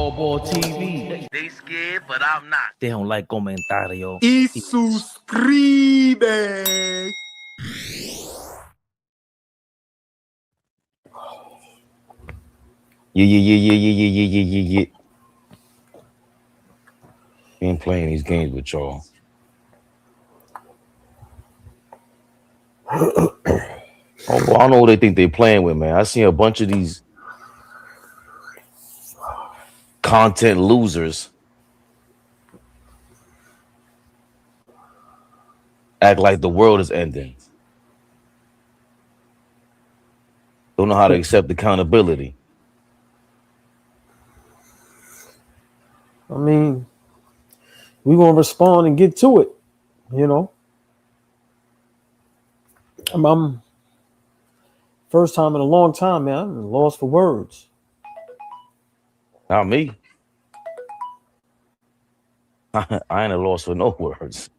AllBall TV. They scared, but I'm not. They don't like comentario. Y suscribe. Yeah. Ain't playing these games with y'all. Oh, boy, I don't know what they think they playing with, man. I seen a bunch of these content losers act like the world is ending. Don't know how to accept accountability. I mean, we're going to respond and get to it, you know. I'm first time in a long time, man. I'm lost for words. Not me. I ain't a loss for no words.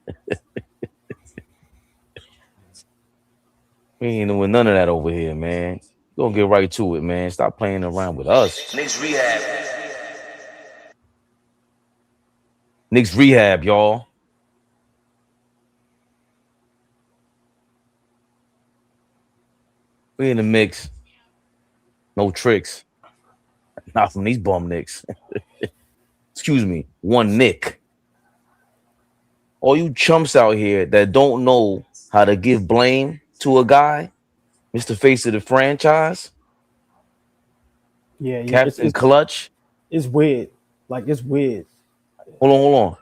We ain't doing none of that over here, man. Gonna get right to it, man. Stop playing around with us. Knicks rehab. Knicks rehab, y'all. We in the mix. No tricks. Not from these bum Knicks. Excuse me. One Nick. All you chumps out here that don't know how to give blame to a guy, Mr. Face of the franchise. Yeah, Captain Clutch. It's weird. Like, it's weird. Hold on.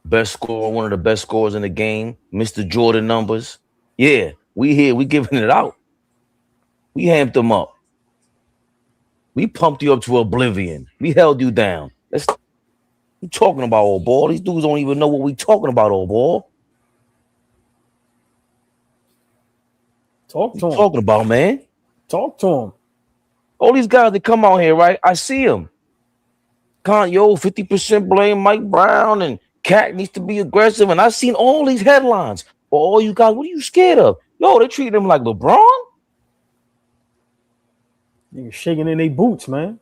Best scorer, one of the best scorers in the game. Mr. Jordan numbers. Yeah, we here. We giving it out. We amped them up. We pumped you up to oblivion. We held you down. We talking about, old ball. These dudes don't even know what we talking about, old ball. Talk to him. Talking about, man. Talk to him. All these guys that come out here, right? I see them. 50% blame Mike Brown, and Cat needs to be aggressive. And I've seen all these headlines. But all you guys, what are you scared of? Yo, they treat him like LeBron. Niggas shaking in their boots, man.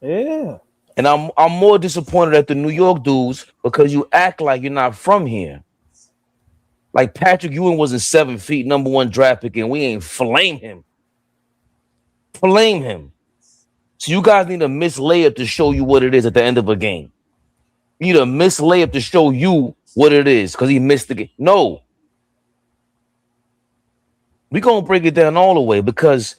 Yeah. And I'm more disappointed at the New York dudes because you act like you're not from here. Like Patrick Ewing wasn't 7 feet, #1 draft pick, and we ain't flame him. Flame him. So you guys need a missed layup to show you what it is at the end of a game. You need a missed layup to show you what it is because he missed the game. No. We're going to break it down all the way because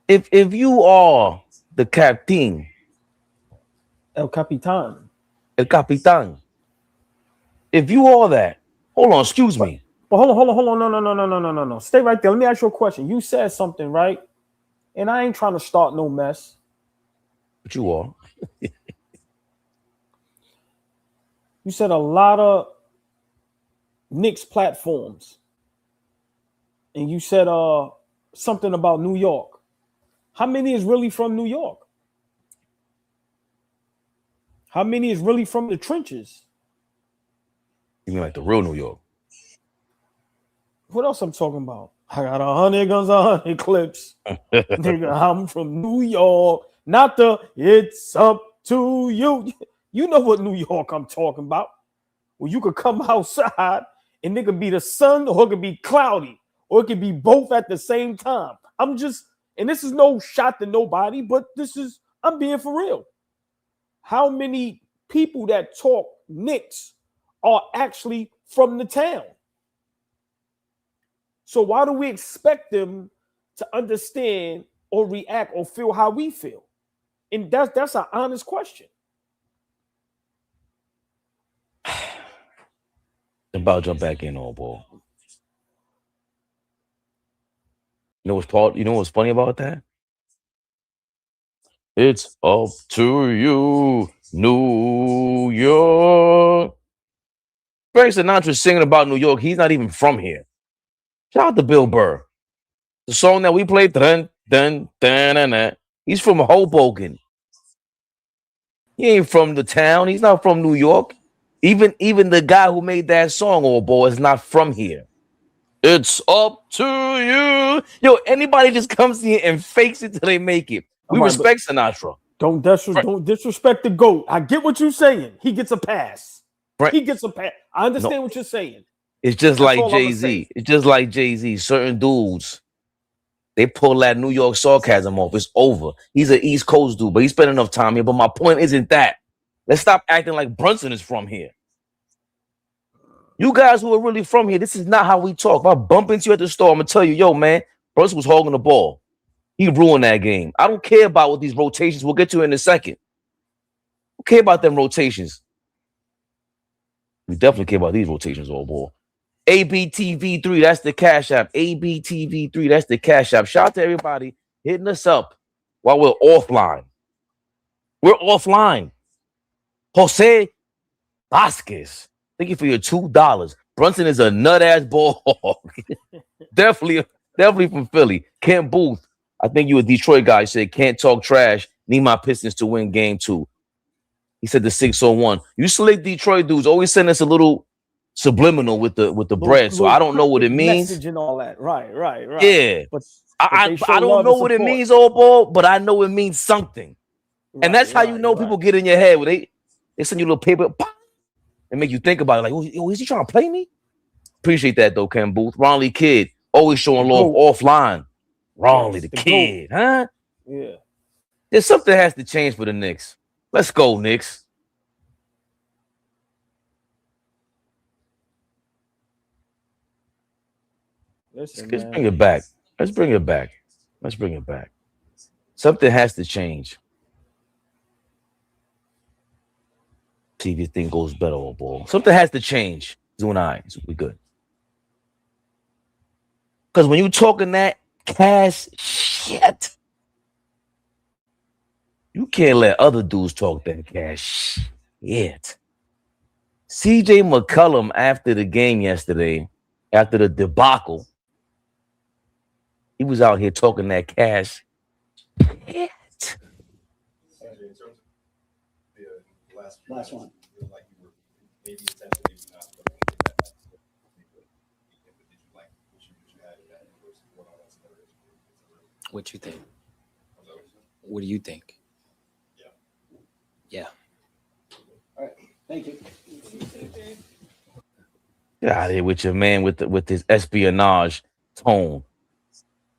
if you are the captain, El Capitan. if you are that, hold on, excuse me. But hold on. No. Stay right there. Let me ask you a question. You said something, right? And I ain't trying to start no mess. But you are. You said a lot of Knicks platforms. And you said something about New York. How many is really from New York? How many is really from the trenches? You mean like the real New York? What else I'm talking about? I got 100 guns, 100 clips. Nigga, I'm from New York. Not the it's up to you. You know what New York I'm talking about. Well, you could come outside and it could be the sun or it could be cloudy or it could be both at the same time. And this is no shot to nobody, but I'm being for real. How many people that talk Knicks are actually from the town? So why do we expect them to understand or react or feel how we feel? And that's an honest question. About jump back in, old ball. You know what's funny about that? It's up to you, New York. Frank Sinatra's singing about New York. He's not even from here. Shout out to Bill Burr. The song that we played, dun, dun, dun, dun, dun, he's from Hoboken. He ain't from the town. He's not from New York. Even the guy who made that song, old boy, is not from here. It's up to you. Yo, anybody just comes here and fakes it till they make it. We respect Sinatra. Don't disrespect the GOAT. I get what you're saying. He gets a pass. He gets a pass. I understand what you're saying. It's just like Jay-Z. It's just like Jay-Z. Certain dudes, they pull that New York sarcasm off. It's over. He's an East Coast dude, but he spent enough time here. But my point isn't that. Let's stop acting like Brunson is from here. You guys who are really from here, this is not how we talk. If I bump into you at the store, I'm going to tell you, yo, man, Brunson was hogging the ball. He ruined that game. I don't care about what these rotations. We'll get to it in a second. I don't care about them rotations. We definitely care about these rotations, old boy. ABTV3, that's the Cash App. ABTV3, that's the Cash App. Shout out to everybody hitting us up while we're offline. We're offline. Jose Vasquez, thank you for your $2. Brunson is a nut-ass ball hog. definitely from Philly. Kent Booth, I think you a Detroit guy, said, can't talk trash. Need my Pistons to win game 2. He said the 601. You slick Detroit dudes always send us a little subliminal with the bread, so I don't know what it means. Message and all that. Right. Yeah, but I don't know what it means, old ball, but I know it means something. Right, and that's how you know people get in your head when they send you a little paper and make you think about it. Like, oh, is he trying to play me? Appreciate that though, Ken Booth. Ronley Kid always showing love offline. Ronley the kid, huh? Yeah. There's something has to change for the Knicks. Let's go, Knicks. Let's bring it back. Let's bring it back. Something has to change. See if your thing goes better, old ball. Something has to change. You and I, so we good. Because when you talking that cash shit, you can't let other dudes talk that cash shit. CJ McCollum, after the game yesterday, after the debacle, he was out here talking that cash shit. Last one. What you think? What do you think? Yeah. All right. Thank you. Get out of here with your man with his espionage tone.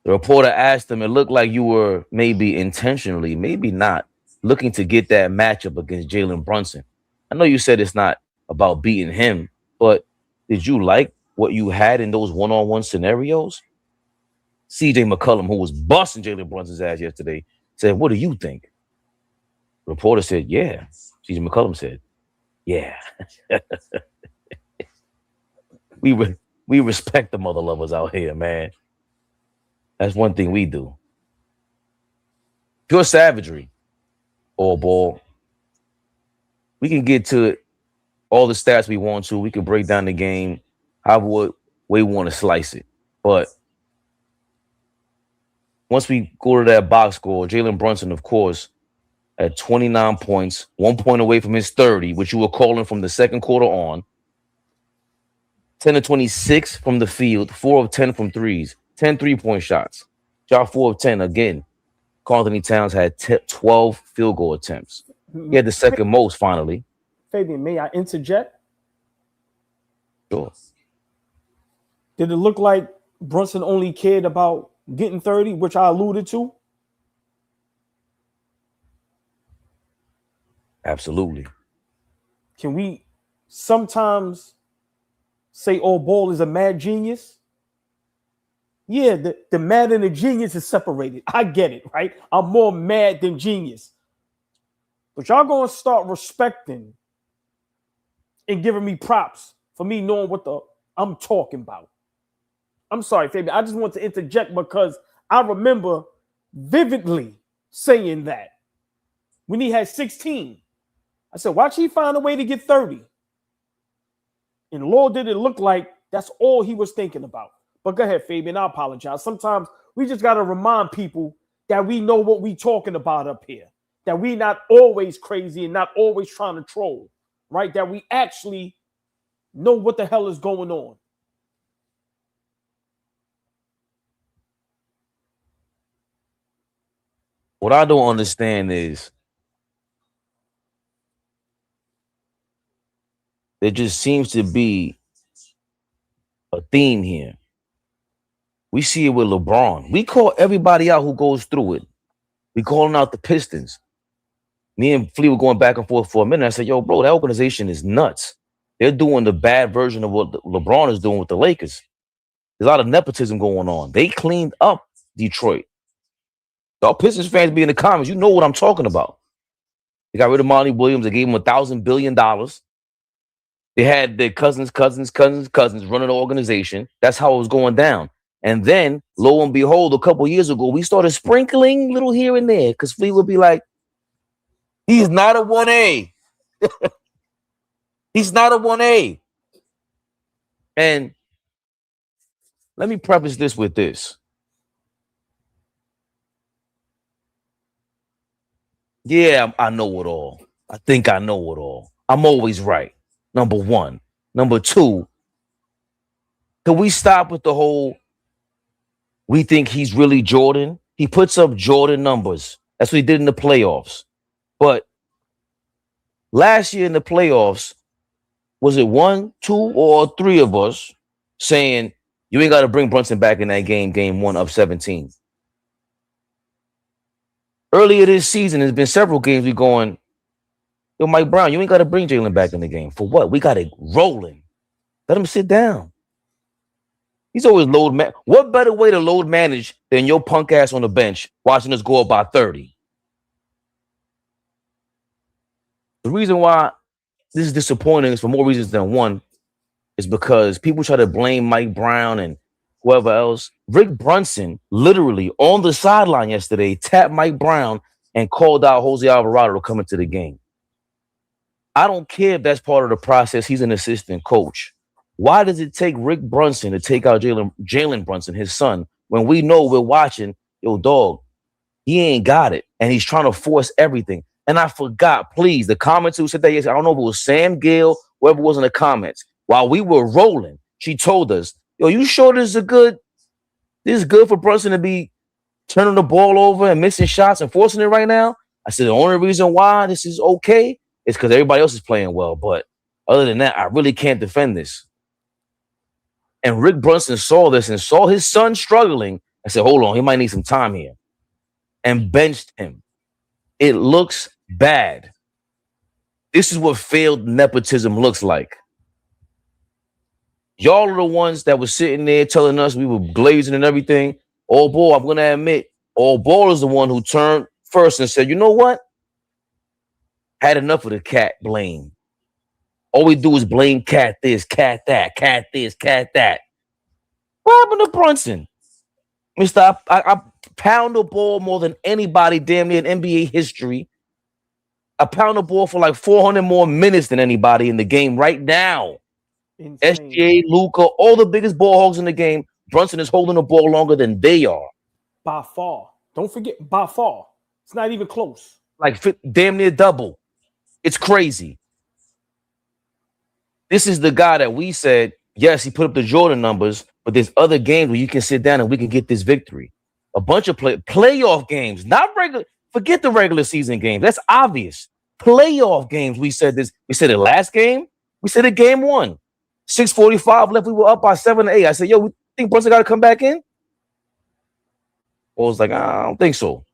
The reporter asked him, it looked like you were maybe intentionally, maybe not, looking to get that matchup against Jalen Brunson. I know you said it's not about beating him, but did you like what you had in those one-on-one scenarios? CJ McCollum, who was busting Jalen Brunson's ass yesterday, said, what do you think? The reporter said, yeah. CJ McCollum said, yeah. We respect the mother lovers out here, man. That's one thing we do. Pure savagery. All ball. We can get to it, all the stats we want to. We can break down the game however way we want to slice it. But once we go to that box score, Jalen Brunson, of course, at 29 points, 1 point away from his 30, which you were calling from the second quarter on. 10 of 26 from the field, 4 of 10 from threes, 10 3-point shots. Shot 4 of 10 again. Karl Anthony Towns had 12 field goal attempts. He had the second most finally. Fabian, may I interject? Sure. Did it look like Brunson only cared about getting 30, which I alluded to? Absolutely. Can we sometimes say, oh, Ball is a mad genius? Yeah, the mad and the genius is separated. I get it, right? I'm more mad than genius. But y'all gonna start respecting and giving me props for me knowing what I'm talking about. I'm sorry, Fabian. I just want to interject because I remember vividly saying that when he had 16. I said, watch he find a way to get 30. And Lord, did it look like that's all he was thinking about. But go ahead, Fabian. I apologize. Sometimes we just got to remind people that we know what we talking about up here, that we not always crazy and not always trying to troll, right? That we actually know what the hell is going on. What I don't understand is there just seems to be a theme here. We see it with LeBron. We call everybody out who goes through it. We calling out the Pistons. Me and Flea were going back and forth for a minute. I said, yo, bro, that organization is nuts. They're doing the bad version of what LeBron is doing with the Lakers. There's a lot of nepotism going on. They cleaned up Detroit. Y'all Pistons fans be in the comments. You know what I'm talking about. They got rid of Monty Williams. They gave him $1,000 billion. They had their cousins running the organization. That's how it was going down. And then, lo and behold, a couple years ago, we started sprinkling little here and there because Flea would be like, he's not a 1A. He's not a 1A. And let me preface this with this. Yeah, I know it all. I think I know it all. I'm always right. Number one. Number two, can we stop with the whole we think he's really Jordan? He puts up Jordan numbers. That's what he did in the playoffs. But last year in the playoffs, was it 1, 2, or 3 of us saying you ain't got to bring Brunson back in that game 1 of 17? Earlier this season, there's been several games we going, yo, Mike Brown, you ain't got to bring Jalen back in the game. For what? We got it rolling. Let him sit down. He's always load man. What better way to load manage than your punk ass on the bench watching us go up by 30? The reason why this is disappointing is for more reasons than one, is because people try to blame Mike Brown and whoever else. Rick Brunson literally on the sideline yesterday tapped Mike Brown and called out Jose Alvarado to come into the game. I don't care if that's part of the process. He's an assistant coach. Why does it take Rick Brunson to take out Jalen Brunson, his son, when we know we're watching, yo, dog, he ain't got it. And he's trying to force everything. And I forgot, please, the comments who said that yesterday, I don't know if it was Sam Gill, whoever was in the comments. While we were rolling, she told us, yo, you sure this is good for Brunson to be turning the ball over and missing shots and forcing it right now? I said, the only reason why this is okay is because everybody else is playing well. But other than that, I really can't defend this. And Rick Brunson saw this and saw his son struggling and said, hold on, he might need some time here. And benched him. It looks bad. This is what failed nepotism looks like. Y'all are the ones that were sitting there telling us we were glazing and everything. AllBall, I'm going to admit, AllBall is the one who turned first and said, you know what? Had enough of the cat blame. All we do is blame cat this, cat that, cat this, cat that. What happened to Brunson? Mister, I pound the ball more than anybody damn near in NBA history. I pound the ball for like 400 more minutes than anybody in the game right now. Insane. SGA, Luka, all the biggest ball hogs in the game. Brunson is holding the ball longer than they are. By far. Don't forget, by far. It's not even close. Like damn near double. It's crazy. This is the guy that we said, yes, he put up the Jordan numbers, but there's other games where you can sit down and we can get this victory. A bunch of playoff games, not regular. Forget the regular season games. That's obvious. Playoff games. We said this. We said it last game. We said it game 1. 6:45 left. We were up by 7-8. I said, yo, we think Brunson got to come back in? I was like, I don't think so.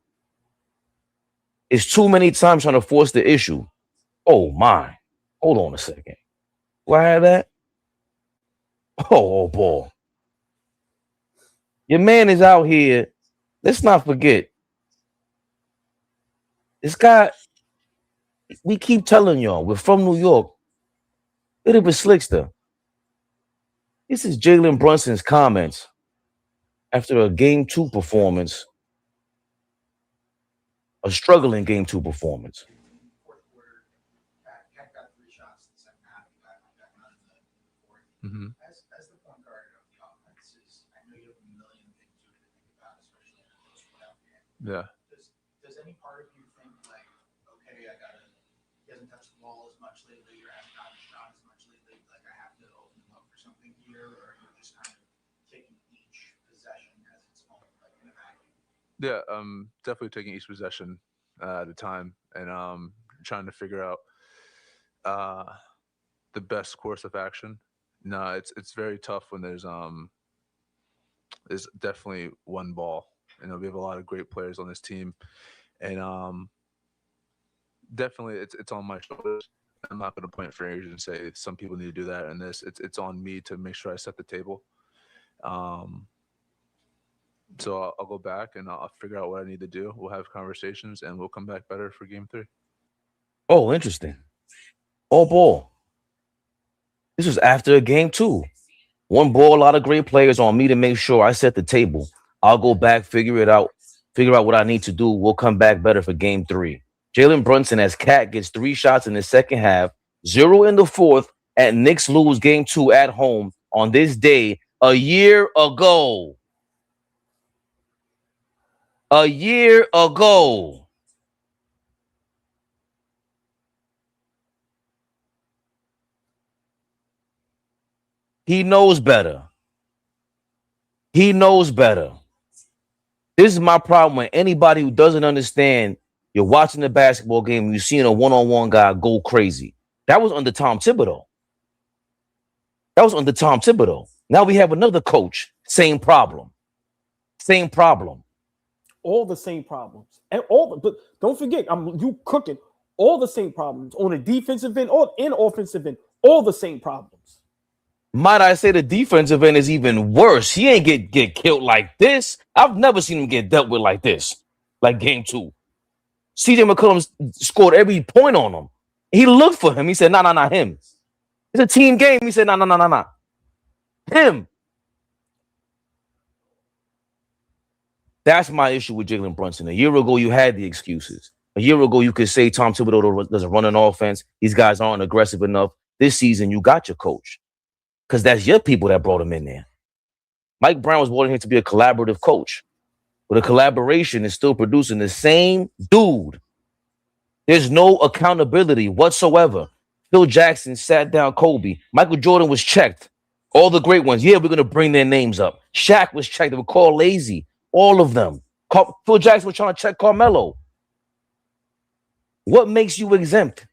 It's too many times trying to force the issue. Oh, my. Hold on a second. Do I have that? Oh, boy. Your man is out here. Let's not forget. This guy, we keep telling y'all, we're from New York. Bit of a slickster. This is Jalen Brunson's comments after a game 2 performance, a struggling game 2 performance. Mm-hmm. As the point guard of the offense, I know you have a million things to think about, especially in a close playoff game. Yeah. Does any part of you think like, okay, he hasn't touched the ball as much lately, or hasn't gotten a shot as much lately, like I have to open him up for something here, or you're just kind of taking each possession as its own, like in a vacuum? Yeah, definitely taking each possession at a time and trying to figure out the best course of action. No, it's very tough when there's definitely one ball. We have a lot of great players on this team, and definitely it's on my shoulders. I'm not going to point fingers and say some people need to do that and this. It's on me to make sure I set the table. So I'll go back and I'll figure out what I need to do. We'll have conversations and we'll come back better for game 3. Oh, interesting. All ball. This was after game 2. One ball, a lot of great players on me to make sure I set the table. I'll go back, figure out what I need to do. We'll come back better for game 3. Jalen Brunson as Cat gets 3 shots in the second half, 0 in the fourth, and Knicks lose game 2 at home on this day a year ago. A year ago. He knows better. He knows better. This is my problem with anybody who doesn't understand. You're watching the basketball game and you're seeing a one-on-one guy go crazy. That was under Tom Thibodeau. Now we have another coach. Same problem. All the same problems. But don't forget, you cooking all the same problems on the defensive end or in offensive end. All the same problems. Might I say the defensive end is even worse. He ain't get killed like this. I've never seen him get dealt with like this, like game 2. CJ McCollum scored every point on him. He looked for him. He said, nah, him. It's a team game. He said, nah. Him. That's my issue with Jalen Brunson. A year ago, you had the excuses. A year ago, you could say Tom Thibodeau doesn't run an offense. These guys aren't aggressive enough. This season, you got your coach. Because that's your people that brought him in there. Mike Brown was brought in here to be a collaborative coach. But a collaboration is still producing the same dude. There's no accountability whatsoever. Phil Jackson sat down Kobe. Michael Jordan was checked. All the great ones. Yeah, we're going to bring their names up. Shaq was checked. They were called lazy. All of them. Phil Jackson was trying to check Carmelo. What makes you exempt?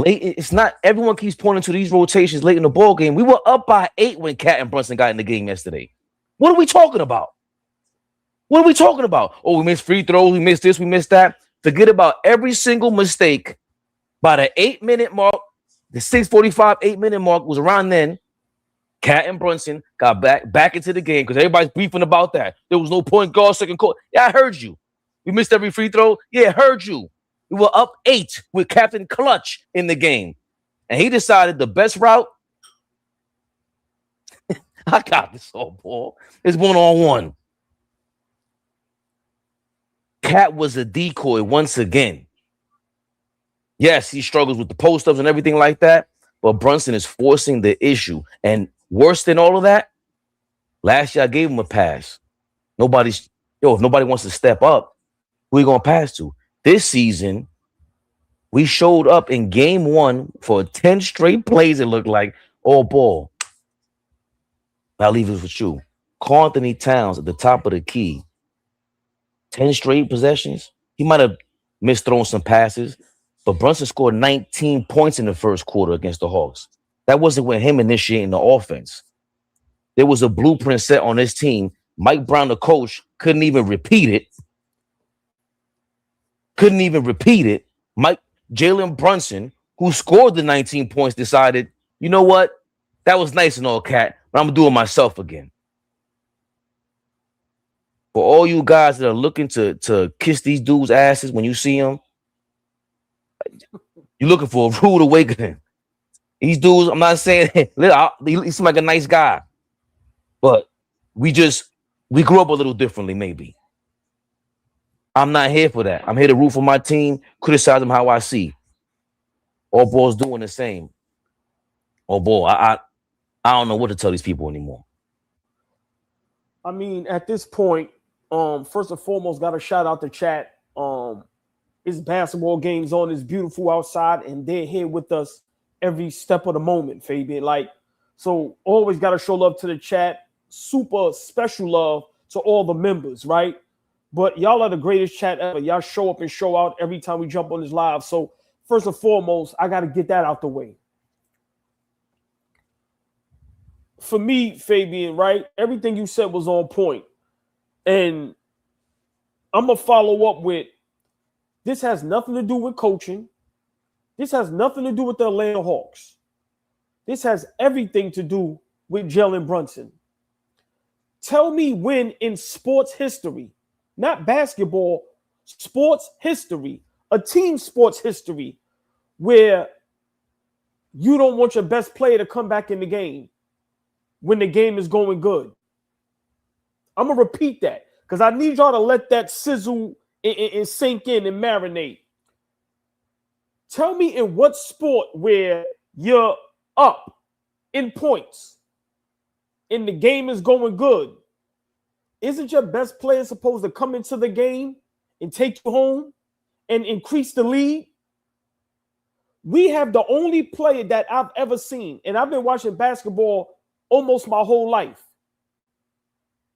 It's not everyone keeps pointing to these rotations late in the ball game. We were up by 8 when Cat and Brunson got in the game yesterday. What are we talking about? Oh, we missed free throws. We missed this. We missed that. Forget about every single mistake. By the 8-minute mark, the 6:45 8-minute mark was around then. Cat and Brunson got back into the game because everybody's beefing about that. There was no point guard, second quarter. Yeah, I heard you. We missed every free throw. Yeah, I heard you. We were up 8 with Captain Clutch in the game. And he decided the best route, I got this all ball, is one-on-one. Cat was a decoy once again. Yes, he struggles with the post-ups and everything like that, but Brunson is forcing the issue. And worse than all of that, last year I gave him a pass. If nobody wants to step up, who are you going to pass to? This season, we showed up in game 1 for 10 straight plays, it looked like, all ball. I'll leave it with you. Karl Anthony Towns at the top of the key. 10 straight possessions. He might have misthrown some passes, but Brunson scored 19 points in the first quarter against the Hawks. That wasn't with him initiating the offense. There was a blueprint set on this team. Mike Brown, the coach, couldn't even repeat it. Jalen Brunson, who scored the 19 points, decided, you know what? That was nice and all, Cat, but I'm going to do it myself again. For all you guys that are looking to kiss these dudes' asses when you see them, you're looking for a rude awakening. These dudes, I'm not saying he seems like a nice guy, but we grew up a little differently, maybe. I'm not here for that. I'm here to root for my team, criticize them how I see. All ball's doing the same. Oh boy, I don't know what to tell these people anymore. I mean, at this point, first and foremost, got to shout out the chat. It's basketball games on. It's beautiful outside, and they're here with us every step of the moment, Fabian. So always got to show love to the chat. super special love to all the members, right? But y'all are the greatest chat ever. Y'all show up and show out every time we jump on this live. So first and foremost, I got to get that out the way. For me, Fabian, right? Everything you said was on point. And I'm going to follow up with, this has nothing to do with coaching. This has nothing to do with the Atlanta Hawks. This has everything to do with Jalen Brunson. Tell me when in sports history, not basketball, sports history, a team sports history, where you don't want your best player to come back in the game when the game is going good. I'm going to repeat that because I need y'all to let that sizzle and sink in and marinate. Tell me in what sport where you're up in points and the game is going good, isn't your best player supposed to come into the game and take you home and increase the lead? We have the only player that I've ever seen, and I've been watching basketball almost my whole life.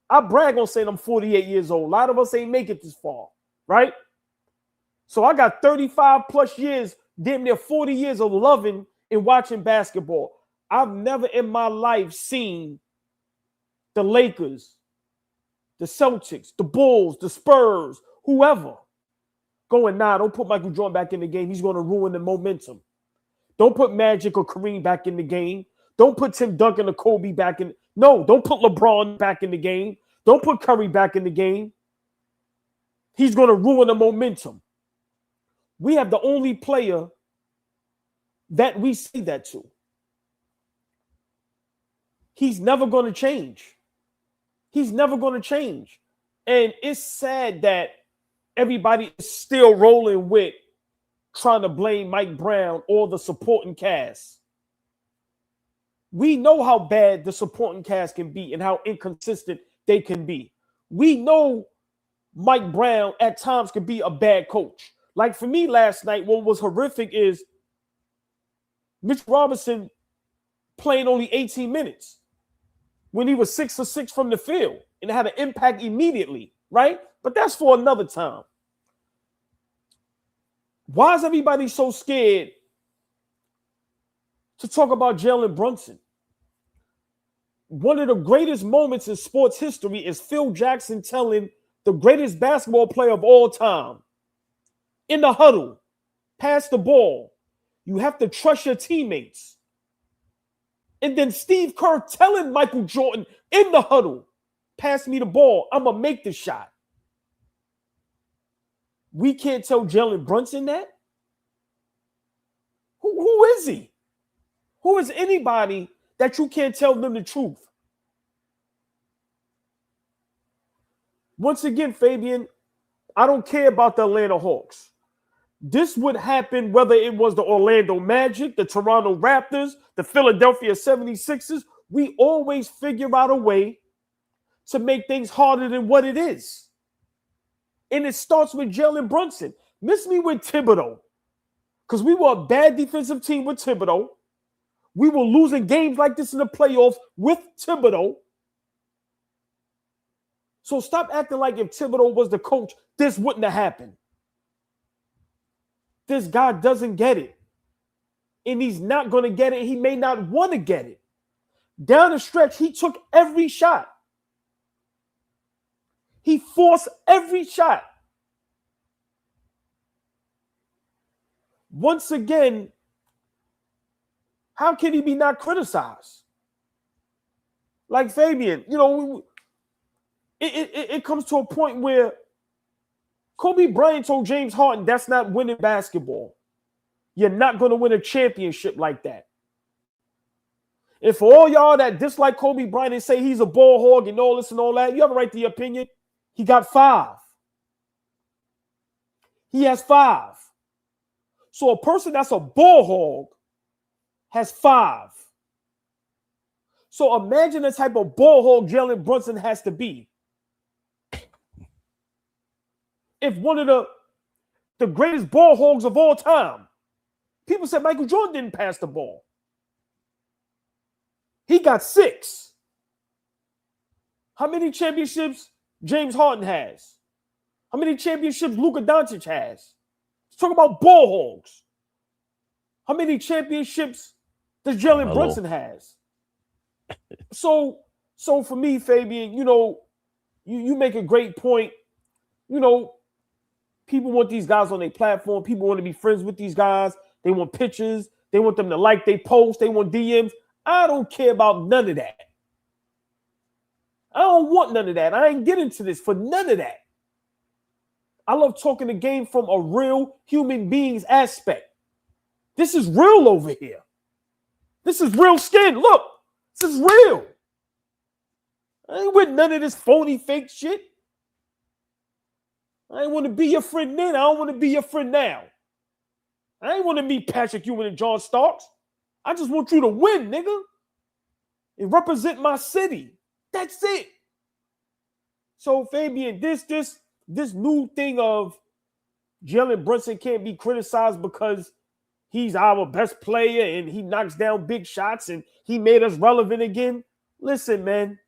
I brag on saying I'm 48 years old. A lot of us ain't make it this far, right? So I got 35 plus years, damn near 40 years of loving and watching basketball. I've never in my life seen the Lakers, the Celtics, the Bulls, the Spurs, whoever going, nah, don't put Michael Jordan back in the game. He's going to ruin the momentum. Don't put Magic or Kareem back in the game. Don't put Tim Duncan or Kobe back in. No, don't put LeBron back in the game. Don't put Curry back in the game. He's going to ruin the momentum. We have the only player that we see that to. He's never going to change. He's never going to change. And it's sad that everybody is still rolling with trying to blame Mike Brown or the supporting cast. We know how bad the supporting cast can be and how inconsistent they can be. We know Mike Brown at times can be a bad coach. Like for me last night, what was horrific is Mitch Robinson playing only 18 minutes when he was 6 for 6 from the field and had an impact immediately, right? But that's for another time. Why is everybody so scared to talk about Jalen Brunson? One of the greatest moments in sports history is Phil Jackson telling the greatest basketball player of all time in the huddle, pass the ball. You have to trust your teammates. And then Steve Kerr telling Michael Jordan in the huddle, pass me the ball. I'm going to make the shot. We can't tell Jalen Brunson that? Who is he? Who is anybody that you can't tell them the truth? Once again, Fabian, I don't care about the Atlanta Hawks. This would happen whether it was the Orlando Magic, the Toronto Raptors, the Philadelphia 76ers. We always figure out a way to make things harder than what it is. And it starts with Jalen Brunson. Miss me with Thibodeau. Because we were a bad defensive team with Thibodeau. We were losing games like this in the playoffs with Thibodeau. So stop acting like if Thibodeau was the coach, this wouldn't have happened. This guy doesn't get it. And he's not going to get it. He may not want to get it. Down the stretch, he took every shot. He forced every shot. Once again, how can he be not criticized? Like Fabian, you know, it comes to a point where Kobe Bryant told James Harden, that's not winning basketball. You're not going to win a championship like that. And for all y'all that dislike Kobe Bryant and say he's a ball hog and all this and all that, you have a right to your opinion. He got 5. He has 5. So a person that's a ball hog has 5. So imagine the type of ball hog Jalen Brunson has to be. If one of the greatest ball hogs of all time, people said Michael Jordan didn't pass the ball. He got 6. How many championships James Harden has? How many championships Luka Doncic has? Let's talk about ball hogs. How many championships does Jalen Brunson has? So for me, Fabian, you make a great point. People want these guys on their platform. People want to be friends with these guys. They want pictures. They want them to like their posts. They want DMs. I don't care about none of that. I don't want none of that. I ain't getting to this for none of that. I love talking the game from a real human being's aspect. This is real over here. This is real skin. Look, this is real. I ain't with none of this phony fake shit. I ain't want to be your friend then. I don't want to be your friend now. I ain't want to meet Patrick Ewing and John Starks. I just want you to win, nigga. And represent my city. That's it. So, Fabian, this new thing of Jalen Brunson can't be criticized because he's our best player and he knocks down big shots and he made us relevant again. Listen, man.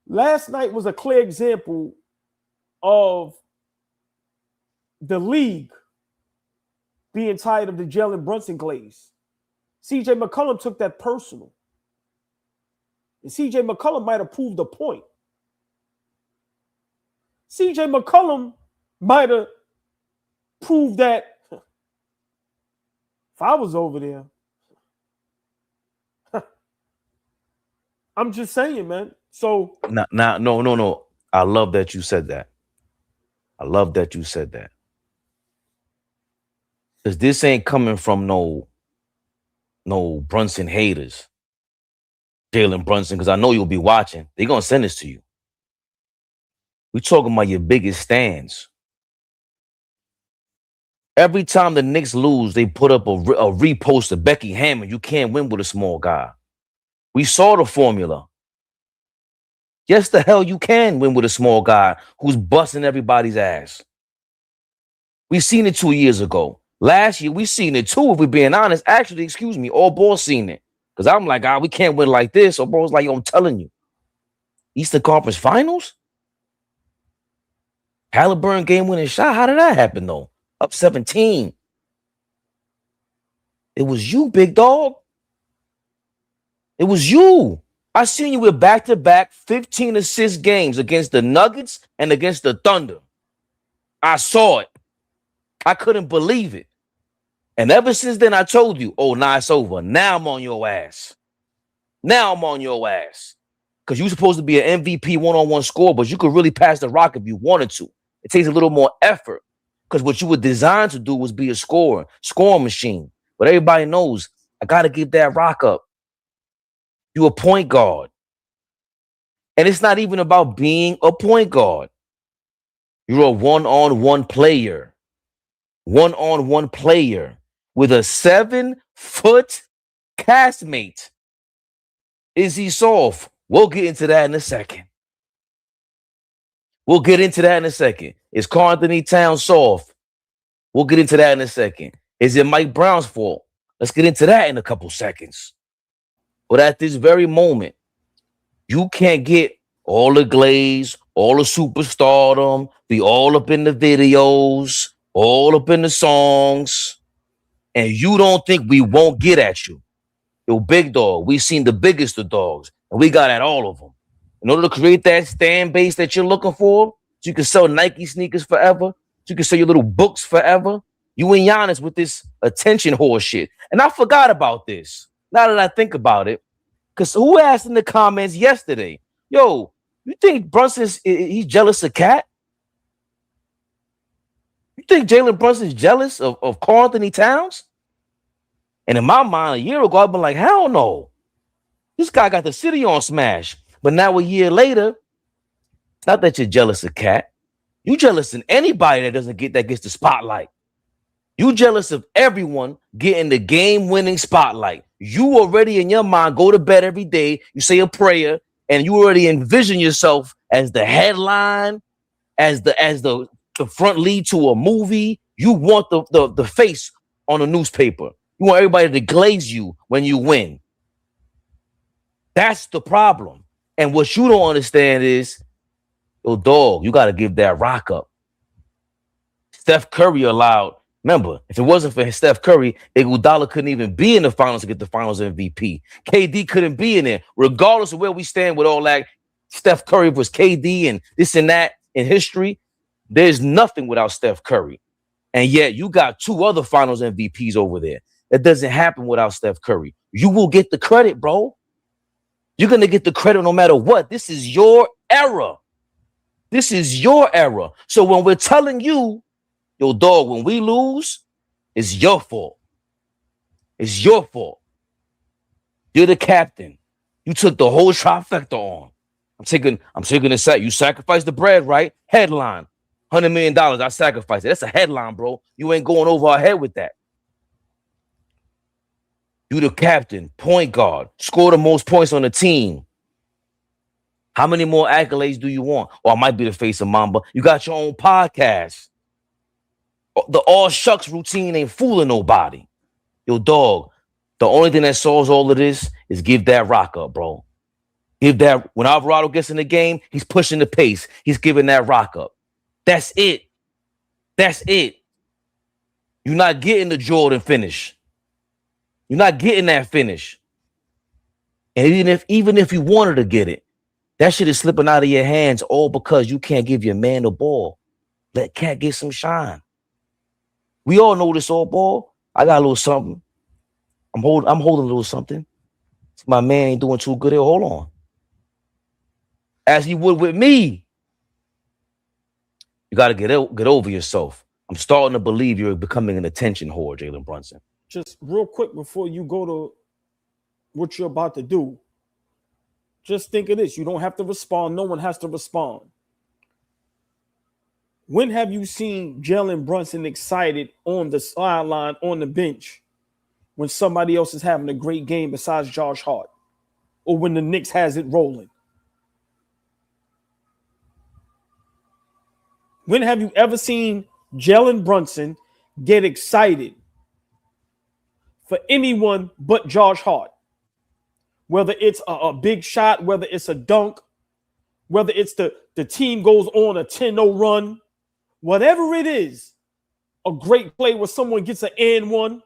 Last night was a clear example of the league being tired of the Jalen Brunson glaze. CJ McCollum took that personal. And CJ McCollum might have proved a point. CJ McCollum might have proved that if I was over there, I'm just saying, man. So no. I love that you said that. I love that you said that. Because this ain't coming from no Brunson haters. Jalen Brunson, because I know you'll be watching. They're going to send this to you. We're talking about your biggest stands. Every time the Knicks lose, they put up a repost of Becky Hammond. You can't win with a small guy. We saw the formula. Yes, the hell you can win with a small guy who's busting everybody's ass. We seen it 2 years ago. Last year, we seen it too, if we're being honest. Actually, excuse me, AllBall seen it. Because I'm like, we can't win like this. AllBall's like, I'm telling you. Eastern Conference Finals? Halliburton game-winning shot. How did that happen, though? Up 17. It was you, big dog. It was you. I seen you with back-to-back 15-assist games against the Nuggets and against the Thunder. I saw it. I couldn't believe it. And ever since then, I told you, now it's over. Now I'm on your ass. Because you're supposed to be an MVP one-on-one scorer, but you could really pass the rock if you wanted to. It takes a little more effort. Because what you were designed to do was be a scoring machine. But everybody knows, I got to give that rock up. You're a point guard. And it's not even about being a point guard. You're a one-on-one player. One-on-one player with a 7-foot castmate. Is he soft? We'll get into that in a second. Is Karl Anthony Towns soft? We'll get into that in a second. Is it Mike Brown's fault? Let's get into that in a couple seconds. But at this very moment, you can't get all the glaze, all the superstardom, be all up in the videos, all up in the songs, and you don't think we won't get at you. Yo, big dog, we seen the biggest of dogs, and we got at all of them. In order to create that stand base that you're looking for, so you can sell Nike sneakers forever, so you can sell your little books forever, you and Giannis with this attention horse shit. And I forgot about this, now that I think about it, because who asked in the comments yesterday, yo, you think Brunson's he's jealous of Cat? You think Jalen Brunson's jealous of Karl Anthony Towns? And in my mind, a year ago, I've been like, hell no. This guy got the city on smash. But now a year later, it's not that you're jealous of Cat. You jealous of anybody that gets the spotlight. You jealous of everyone getting the game-winning spotlight. You already in your mind go to bed every day, you say a prayer, and you already envision yourself as the headline, as the front lead to a movie. You want the face on a newspaper. You want everybody to glaze you when you win. That's the problem. And what you don't understand is, yo, dog, you got to give that rock up. Steph Curry allowed. Remember, if it wasn't for Steph Curry, Iguodala couldn't even be in the finals to get the finals MVP. KD couldn't be in there. Regardless of where we stand with all that, Steph Curry was KD and this and that in history. There's nothing without Steph Curry. And yet you got 2 other finals MVPs over there. That doesn't happen without Steph Curry. You will get the credit, bro. You're going to get the credit no matter what. This is your era. This is your era. So when we're telling you, yo, dog, when we lose, it's your fault. It's your fault. You're the captain. You took the whole trifecta on. I'm taking a set. You sacrificed the bread, right? Headline. $100 million. I sacrificed it. That's a headline, bro. You ain't going over our head with that. You the captain, point guard, score the most points on the team. How many more accolades do you want? Or I might be the face of Mamba. You got your own podcast. The all shucks routine ain't fooling nobody. Yo, dog, the only thing that solves all of this is give that rock up, bro. Give that. When Alvarado gets in the game, he's pushing the pace. He's giving that rock up. That's it. That's it. You're not getting the Jordan finish. You're not getting that finish. And even if you wanted to get it, that shit is slipping out of your hands all because you can't give your man the ball. Let Cat get some shine. We all know this AllBall. I got a little something. I'm holding a little something. My man ain't doing too good here. Hold on. As he would with me. You got to get over yourself. I'm starting to believe you're becoming an attention whore, Jalen Brunson. Just real quick before you go to what you're about to do, just think of this. You don't have to respond. No one has to respond. When have you seen Jalen Brunson excited on the sideline, on the bench, when somebody else is having a great game besides Josh Hart, or when the Knicks has it rolling? When have you ever seen Jalen Brunson get excited for anyone but Josh Hart? Whether it's a big shot, whether it's a dunk, whether it's the team goes on a 10-0 run, whatever it is, a great play where someone gets an and one.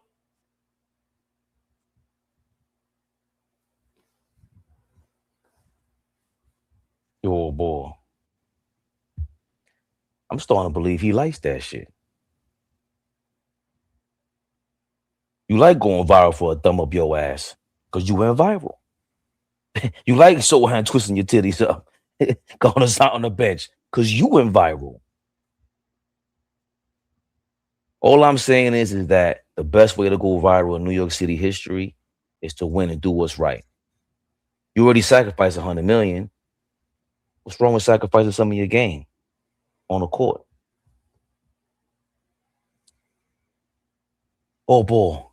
Yo, boy. I'm starting to believe he likes that shit. You like going viral for a thumb up your ass because you went viral. You like Sohan twisting your titties up, going us out on the bench because you went viral. All I'm saying is that the best way to go viral in New York City history is to win and do what's right. You already sacrificed $100 million. What's wrong with sacrificing some of your game on the court? Oh, boy.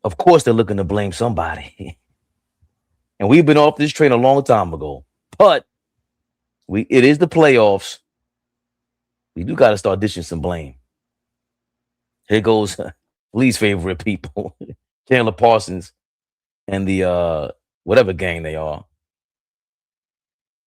Of course, they're looking to blame somebody. And we've been off this train a long time ago. But it is the playoffs. We do got to start dishing some blame. Here goes least favorite people, Chandler Parsons and the whatever gang they are,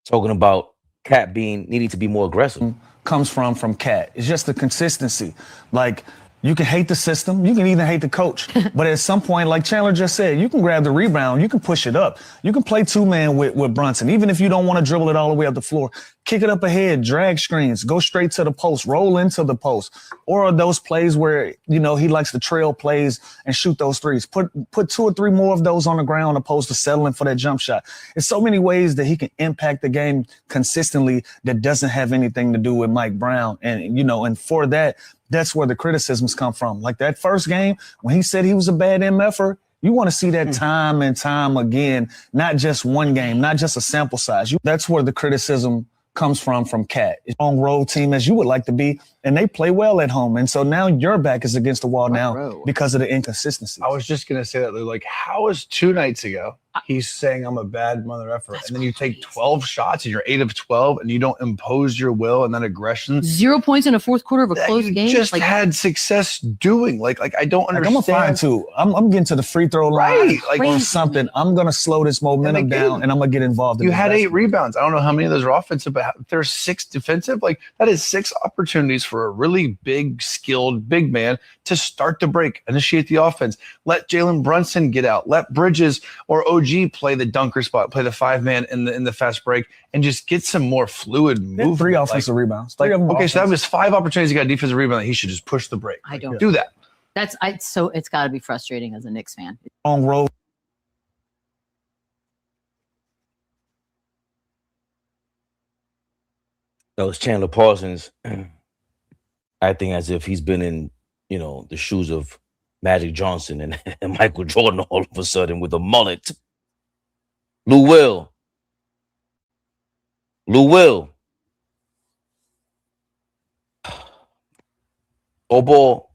talking about Cat needing to be more aggressive. Comes from Cat. It's just the consistency. Like, you can hate the system, you can even hate the coach. But at some point, like Chandler just said, you can grab the rebound, you can push it up. You can play two-man with Brunson, even if you don't want to dribble it all the way up the floor. Kick it up ahead, drag screens, go straight to the post, roll into the post. Or those plays where, you know, he likes to trail plays and shoot those threes. Put 2 or 3 more of those on the ground opposed to settling for that jump shot. There's so many ways that he can impact the game consistently that doesn't have anything to do with Mike Brown. And, you know, and for that, that's where the criticisms come from. Like that first game, when he said he was a bad MFer, you want to see that time and time again, not just one game, not just a sample size. That's where the criticism comes from Cat. It's on road team as you would like to be, and they play well at home. And so now your back is against the wall now because of the inconsistency. I was just going to say that, like, how was 2 nights ago he's saying I'm a bad mother effer. And then you take 12 shots and you're 8 of 12 and you don't impose your will and that aggression. 0 points in a fourth quarter of a that close you game. just had success doing. Like I don't understand. I'm a fine too. I'm getting to the free throw line Right, or something. I'm gonna slow this momentum down and I'm gonna get involved. You in had this 8 basketball. rebounds. I don't know how many of those are offensive, but there's 6 defensive. Like that is 6 opportunities for a really big, skilled big man to start the break, initiate the offense. Let Jalen Brunson get out. Let Bridges or OG play the dunker spot, play the 5-man in the fast break, and just get some more fluid movement. 3 offensive rebounds. Like, 3 of them okay, so that offensive. was 5 opportunities. He got a defensive rebound. He should just push the break. I don't do that. So it's got to be frustrating as a Knicks fan. Long road. That was Chandler Parsons acting as if he's been in, the shoes of Magic Johnson and Michael Jordan all of a sudden with a mullet. Lou Will. AllBall,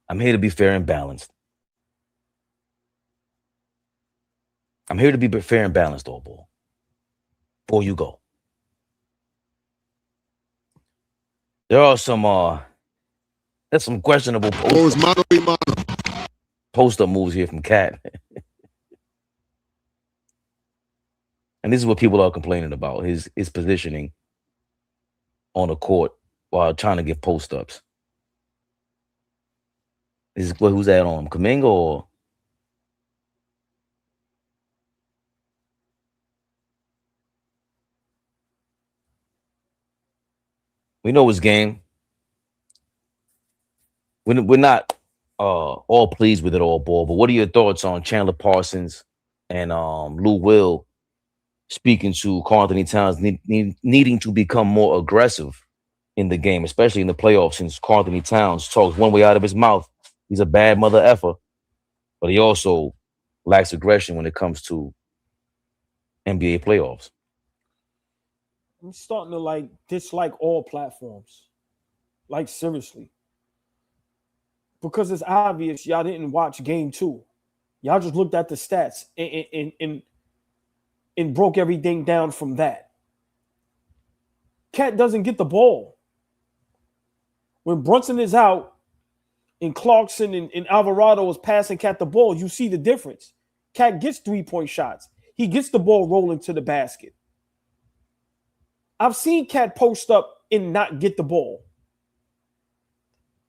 I'm here to be fair and balanced. AllBall. Before you go. There's some questionable post-up moves here from Cat. And this is what people are complaining about, his positioning on the court while trying to get post-ups. Who's that on? Kuminga or? We know his game. We're not all pleased with it all, ball. But what are your thoughts on Chandler Parsons and Lou Will speaking to Karl Anthony Towns needing to become more aggressive in the game, especially in the playoffs, since Karl Anthony Towns talks one way out of his mouth. He's a bad mother effer, but he also lacks aggression when it comes to NBA playoffs. I'm starting to dislike all platforms. Like seriously. Because it's obvious y'all didn't watch game 2. Y'all just looked at the stats and broke everything down from that. Cat doesn't get the ball. When Brunson is out and Clarkson and Alvarado is passing Cat the ball, you see the difference. Cat gets 3-point shots. He gets the ball rolling to the basket. I've seen Cat post up and not get the ball.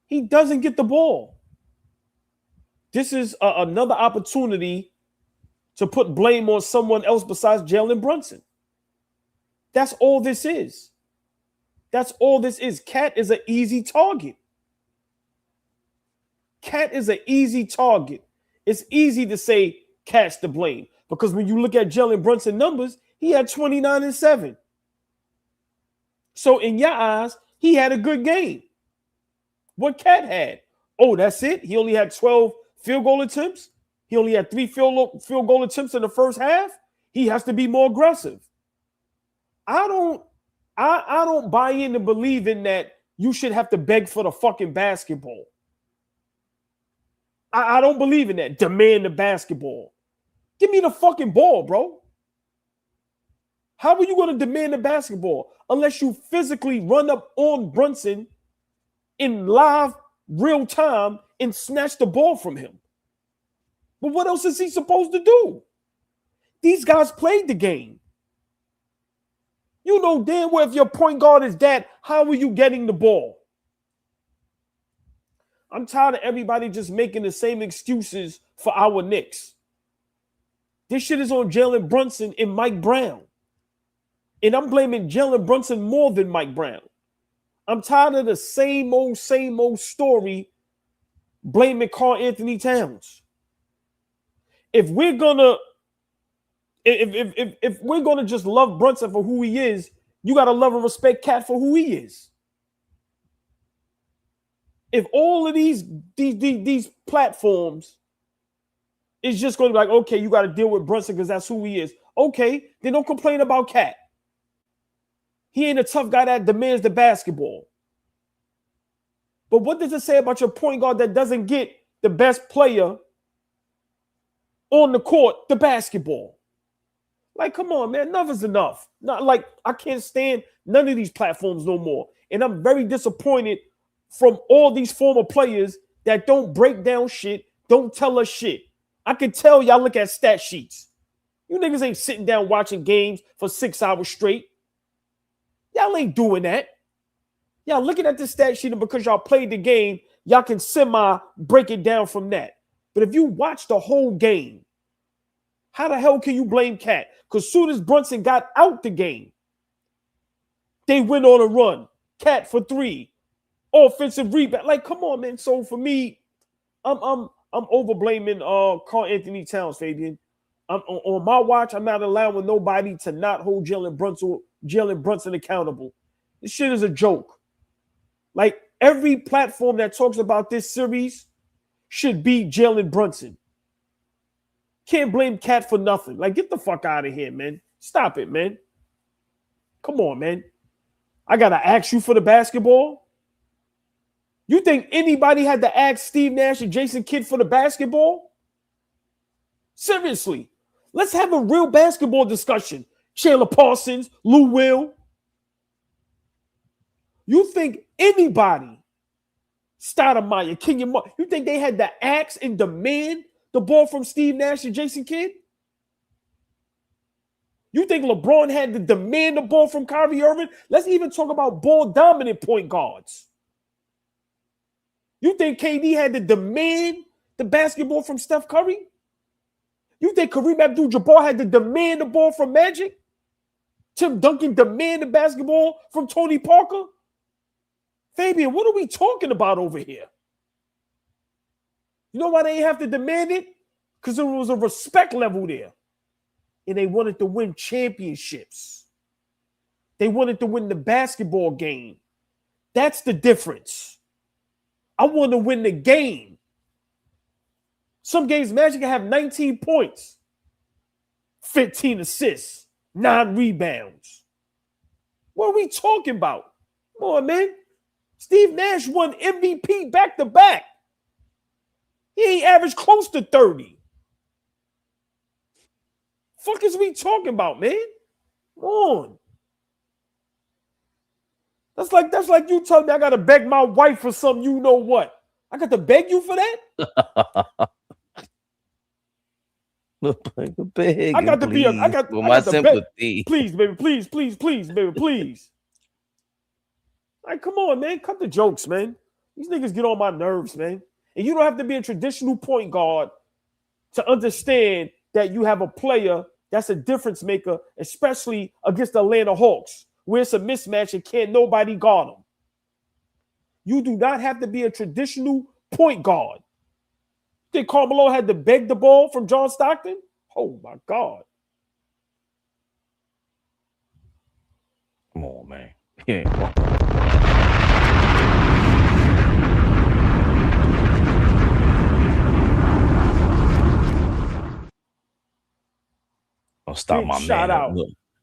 He doesn't get the ball. This is another opportunity to put blame on someone else besides Jalen Brunson. That's all this is. That's all this is. Cat is an easy target. Cat is an easy target. It's easy to say Cat's to blame because when you look at Jalen Brunson numbers, he had 29 and 7. So in your eyes, he had a good game. What Cat had? Oh, that's it? He only had 12 field goal attempts? He only had 3 field goal attempts in the first half? He has to be more aggressive. I don't buy into believing that you should have to beg for the fucking basketball. I don't believe in that. Demand the basketball. Give me the fucking ball, bro. How are you going to demand the basketball unless you physically run up on Brunson in live real time and snatch the ball from him? But what else is he supposed to do? These guys played the game. You know damn well if your point guard is that, how are you getting the ball? I'm tired of everybody just making the same excuses for our Knicks. This shit is on Jalen Brunson and Mike Brown. And I'm blaming Jalen Brunson more than Mike Brown. I'm tired of the same old story blaming Karl Anthony Towns. If we're gonna just love Brunson for who he is, you gotta love and respect Cat for who he is. If all of these platforms is just going to be like, okay, you got to deal with Brunson because that's who he is. Okay, then don't complain about Cat. He ain't a tough guy that demands the basketball. But what does it say about your point guard that doesn't get the best player on the court the basketball. Like, come on, man. Enough is enough. Not like I can't stand none of these platforms no more. And I'm very disappointed from all these former players that don't break down shit, don't tell us shit. I can tell y'all look at stat sheets. You niggas ain't sitting down watching games for 6 hours straight. Y'all ain't doing that. Y'all looking at the stat sheet, and because y'all played the game, y'all can semi break it down from that. But if you watch the whole game, how the hell can you blame Cat? Because soon as Brunson got out the game, they went on a run. Cat for 3, offensive rebound. Like, come on, man. So for me, I'm over blaming Karl Anthony Towns, Fabian. On my watch, I'm not allowing nobody to not hold Jalen Brunson accountable. This shit is a joke. Like, every platform that talks about this series should be Jalen Brunson. Can't blame Cat for nothing. Like, get the fuck out of here, man. Stop it, man. Come on, man. I got to ask you for the basketball? You think anybody had to ask Steve Nash and Jason Kidd for the basketball? Seriously. Let's have a real basketball discussion. Chandler Parsons, Lou Will. You think anybody, Stoudemire, Kenyon Martin, you think they had to ask and demand the ball from Steve Nash and Jason Kidd? You think LeBron had to demand the ball from Kyrie Irving? Let's even talk about ball-dominant point guards. You think KD had to demand the basketball from Steph Curry? You think Kareem Abdul-Jabbar had to demand the ball from Magic? Tim Duncan demand the basketball from Tony Parker? Fabian, what are we talking about over here? You know why they have to demand it? Because there was a respect level there. And they wanted to win championships. They wanted to win the basketball game. That's the difference. I want to win the game. Some games Magic can have 19 points, 15 assists, 9 rebounds. What are we talking about? Come on, man. Steve Nash won MVP back-to-back. He ain't averaged close to 30. Fuck is we talking about, man? Come on. That's like you telling me I gotta beg my wife for something. You know what? I got to beg you for that? I got to be I got my sympathy. Please, baby, please, baby, please. Like, come on, man. Cut the jokes, man. These niggas get on my nerves, man. And you don't have to be a traditional point guard to understand that you have a player that's a difference maker, especially against the Atlanta Hawks, where it's a mismatch and can't nobody guard them. You do not have to be a traditional point guard. Think Carmelo had to beg the ball from John Stockton? Oh, my God. Come on, man. Yeah. I'll stop Big my shout man out.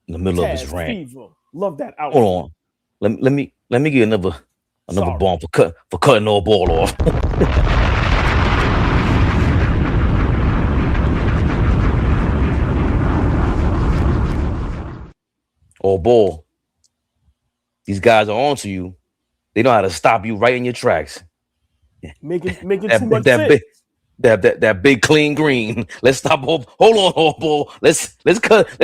in the middle of his Taz rant. Fever. Love that outfit. Hold on. Let me get another Sorry. bomb for cutting all ball off. All ball. These guys are on to you. They know how to stop you right in your tracks. Making too much sense. That big clean green. Let's stop. Hold on, all ball. Let's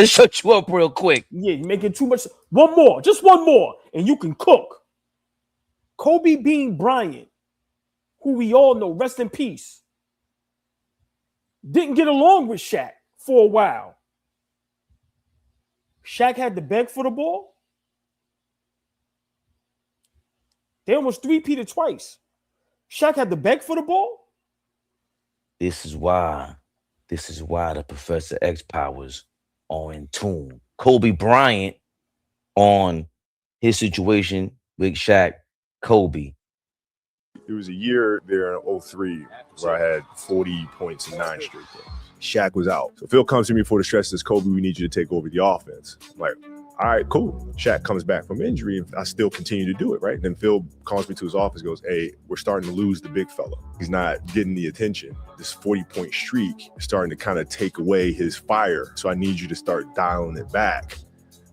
shut you up real quick. Yeah, you're making too much. One more, just one more, and you can cook. Kobe Bean Bryant, who we all know, rest in peace, didn't get along with Shaq for a while. Shaq had to beg for the ball. They almost three-peated twice. Shaq had to beg for the ball. This is why the Professor X powers are in tune. Kobe Bryant on his situation with Shaq, Kobe. There was a year there in 03 where I had 40 points in 9 straight games. Shaq was out. So Phil comes to me before the stretch, says, Kobe, we need you to take over the offense. I'm like, All right, cool. Shaq comes back from injury, and I still continue to do it, right? And then Phil calls me to his office, goes, hey, we're starting to lose the big fella. He's not getting the attention. This 40-point streak is starting to kind of take away his fire, so I need you to start dialing it back.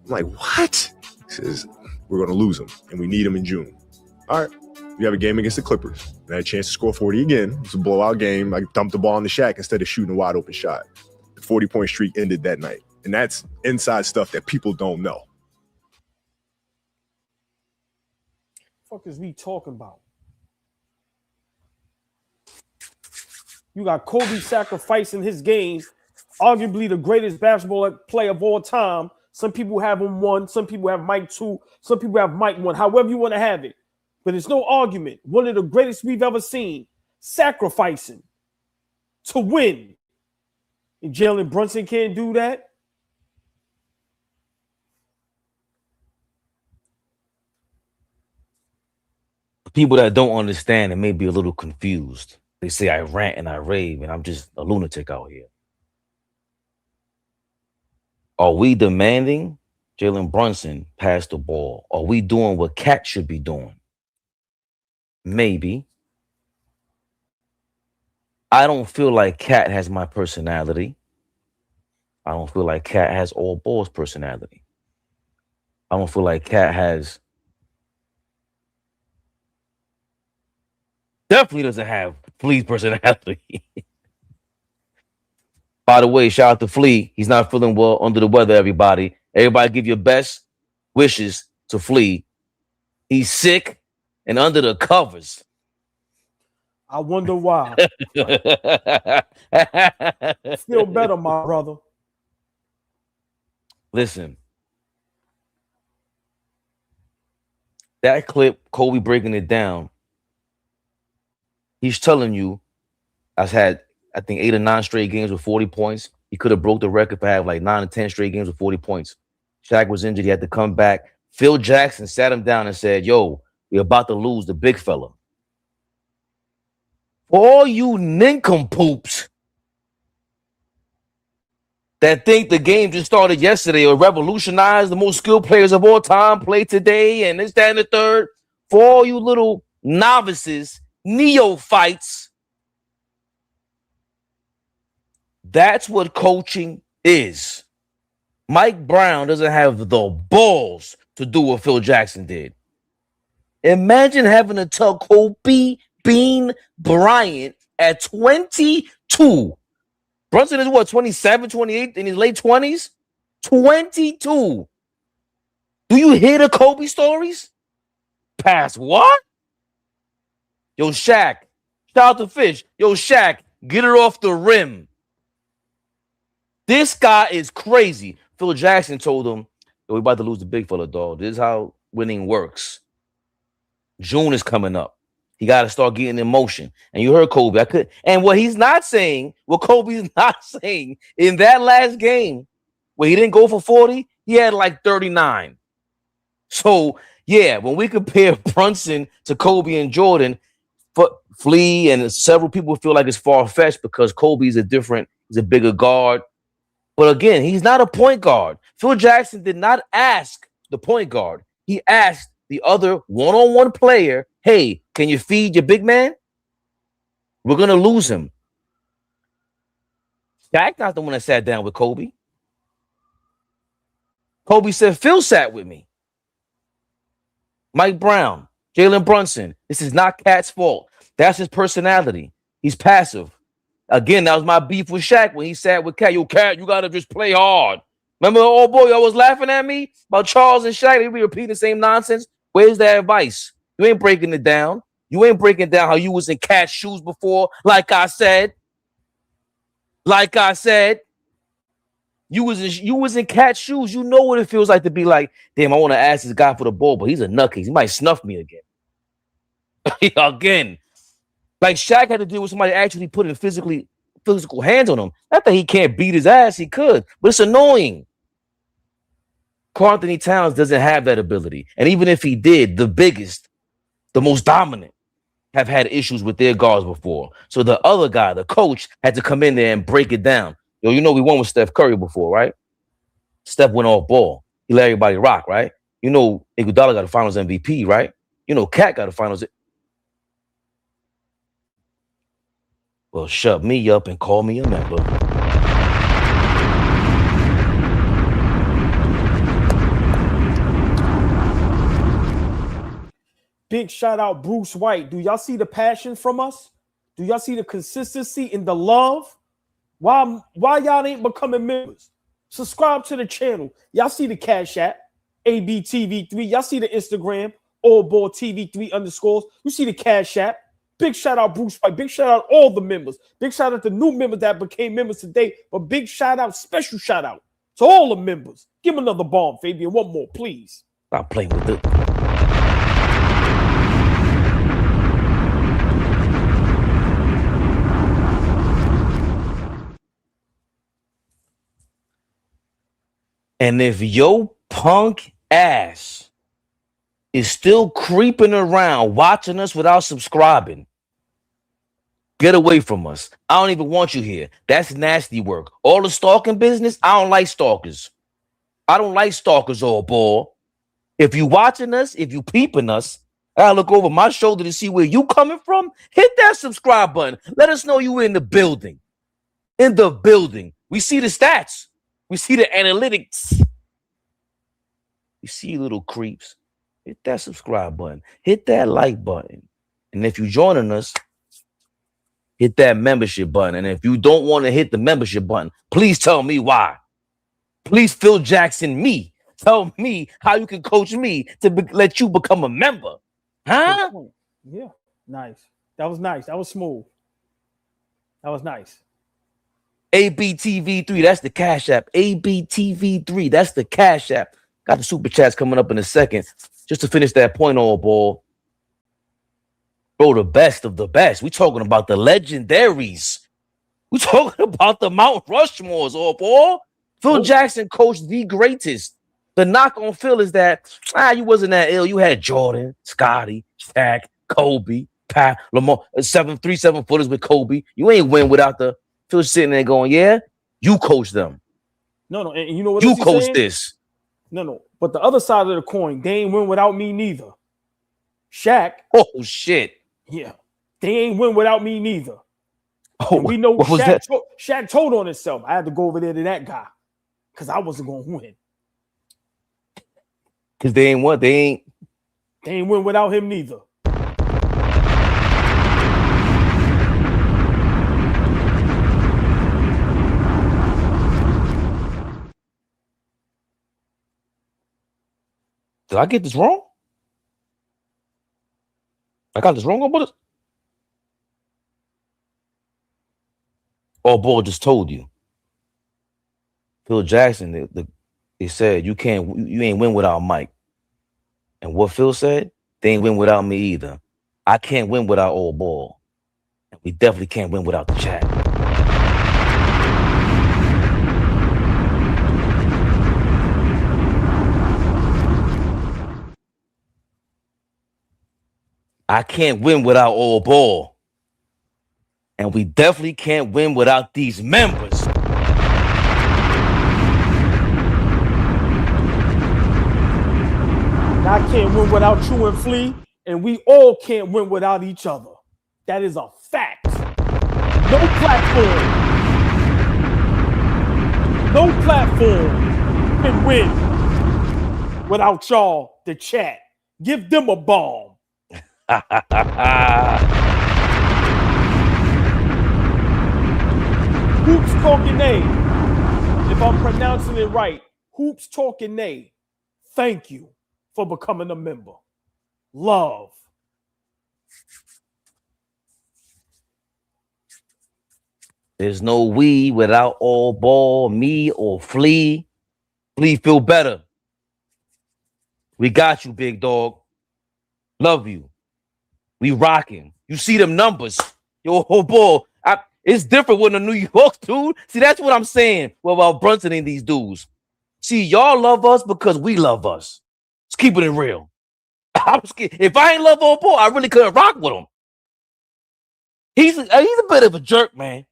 I'm like, what? He says, we're going to lose him, and we need him in June. All right. We have a game against the Clippers. I had a chance to score 40 again. It's a blowout game. I dumped the ball in the Shaq instead of shooting a wide open shot. The 40-point streak ended that night. And that's inside stuff that people don't know. Fuck is we talking about? You got Kobe sacrificing his game, arguably the greatest basketball player of all time. Some people have him 1, some people have Mike 2, some people have Mike 1, however you want to have it. But it's no argument. One of the greatest we've ever seen, sacrificing to win. And Jalen Brunson can't do that. People that don't understand and may be a little confused. They say I rant and I rave, and I'm just a lunatic out here. Are we demanding Jalen Brunson pass the ball? Are we doing what Cat should be doing? Maybe. I don't feel like Cat has my personality. I don't feel like Cat has AllBall's personality. I don't feel like Cat has. Definitely doesn't have Flea's personality. By the way, shout out to Flea. He's not feeling well, under the weather, everybody. Everybody give your best wishes to Flea. He's sick and under the covers. I wonder why. Feel better, my brother. Listen. That clip, Kobe breaking it down, he's telling you, I've had, I think, 8 or 9 straight games with 40 points. He could have broke the record for having like 9 or 10 straight games with 40 points. Shaq was injured. He had to come back. Phil Jackson sat him down and said, yo, we're about to lose the big fella. For all you nincompoops that think the game just started yesterday or revolutionized, the most skilled players of all time play today and this, that, and the third, for all you little novices, neophytes, that's what coaching is. Mike Brown doesn't have the balls to do what Phil Jackson did. Imagine having to tell Kobe Bean Bryant at 22. Brunson is what, 27, 28, in his late 20s? 22. Do you hear the Kobe stories? Pass what? Yo, Shaq, shout out to Fish. Yo, Shaq, get it off the rim. This guy is crazy. Phil Jackson told him, yo, we about to lose the big fella, dog. This is how winning works. June is coming up. He got to start getting in motion. And you heard Kobe. And what he's not saying, what Kobe's not saying, in that last game, where he didn't go for 40, he had like 39. So, yeah, when we compare Brunson to Kobe and Jordan, Flea and several people feel like it's far-fetched because Kobe's he's a bigger guard. But again, he's not a point guard. Phil Jackson did not ask the point guard. He asked the other one-on-one player, hey, can you feed your big man? We're going to lose him. Shaq not the one that sat down with Kobe. Kobe said, Phil sat with me. Mike Brown, Jalen Brunson. This is not Cat's fault. That's his personality. He's passive. Again, that was my beef with Shaq when he sat with Cat. Yo, Cat, you got to just play hard. Remember, oh boy, y'all was laughing at me about Charles and Shaq. They be repeating the same nonsense. Where's that advice? You ain't breaking it down. You ain't breaking down how you was in Cat's shoes before. Like I said, you was in Cat's shoes. You know what it feels like to be like, damn, I want to ask this guy for the ball, but he's a nutcase. He might snuff me again. Again. Like Shaq had to deal with somebody actually putting physical hands on him. Not that he can't beat his ass, he could, but it's annoying. Karl Anthony Towns doesn't have that ability. And even if he did, the biggest, the most dominant, have had issues with their guards before. So the other guy, the coach, had to come in there and break it down. Yo, you know we won with Steph Curry before, right? Steph went off ball. He let everybody rock, right? You know, Iguodala got a Finals MVP, right? You know, Cat got a Finals. Well, shut me up and call me a member. Big shout out Bruce White. Do y'all see the passion from us? Do y'all see the consistency and the love? Why y'all ain't becoming members? Subscribe to the channel. Y'all see the Cash App, ABTV3. Y'all see the Instagram, AllBall TV3 underscores. You see the Cash App. Big shout out Bruce White. Big shout out all the members. Big shout out to new members that became members today. But big shout out, special shout out to all the members. Give him another bomb, Fabian. One more, please. Stop playing with it. And if your punk ass is still creeping around watching us without subscribing, get away from us. I don't even want you here. That's nasty work. All the stalking business, I don't like stalkers. I don't like stalkers, AllBall. If you watching us, if you peeping us, I look over my shoulder to see where you coming from. Hit that subscribe button. Let us know you in the building. In the building. We see the stats. We see the analytics. You see little creeps. Hit that subscribe button. Hit that like button. And if you're joining us, hit that membership button. And if you don't want to hit the membership button, please tell me why. Please Phil Jackson me. Tell me how you can coach me to let you become a member. Huh? Yeah, nice. That was nice. That was smooth. That was nice. ABTV3, that's the Cash App. ABTV3, that's the Cash App. Got the super chats coming up in a second. Just to finish that point, AllBall. Bro, the best of the best. We talking about the legendaries. We talking about the Mount Rushmores, AllBall. Phil Jackson coached the greatest. The knock on Phil is that you wasn't that ill. You had Jordan, Scotty, Shaq, Kobe, Pat, Lamar, 7 footers with Kobe. You ain't win without the Phil sitting there going, yeah, you coach them. No, and you know what you else he's coach saying? this. No. But the other side of the coin, they ain't win without me neither. Shaq. Oh, shit. Yeah. They ain't win without me neither. Oh, and we know what was that? Shaq told on himself. I had to go over there to that guy because I wasn't going to win. Because they ain't what? They ain't win without him neither. Did I get this wrong? I got this wrong about it? AllBall just told you. Phil Jackson, he said you ain't win without Mike. And what Phil said, they ain't win without me either. I can't win without AllBall. And we definitely can't win without the chat. I can't win without AllBall. And we definitely can't win without these members. I can't win without you and Flea, and we all can't win without each other. That is a fact. No platform can win without y'all, the chat. Give them a bomb. Hoops Talking A. If I'm pronouncing it right, Hoops Talking A. Thank you for becoming a member. Love. There's no we without AllBall, me, or Flea. Flea feel better. We got you, big dog. Love you. We rocking. You see them numbers. Yo, AllBall. It's different with the New York dude. See, that's what I'm saying. Well, about Brunson and these dudes. See, y'all love us because we love us. Let's keep it real. If I ain't love AllBall, I really couldn't rock with him. He's a bit of a jerk, man.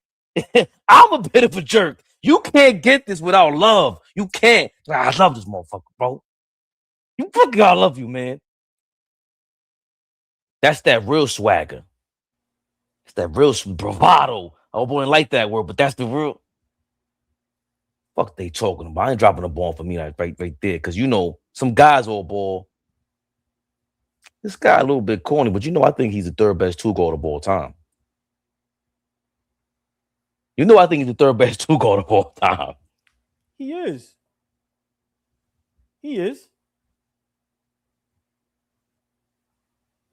I'm a bit of a jerk. You can't get this without love. You You can't. I love this motherfucker, bro. You fucking I love you, man. That's that real swagger. It's that real bravado. I wouldn't like that word, but that's the real. Fuck they talking about. I ain't dropping a ball for me right there. Because you know, some guys all ball. This guy a little bit corny, but you know I think he's the third best two-guard of all time. You know I think he's the third best two-guard of all time. He is. He is.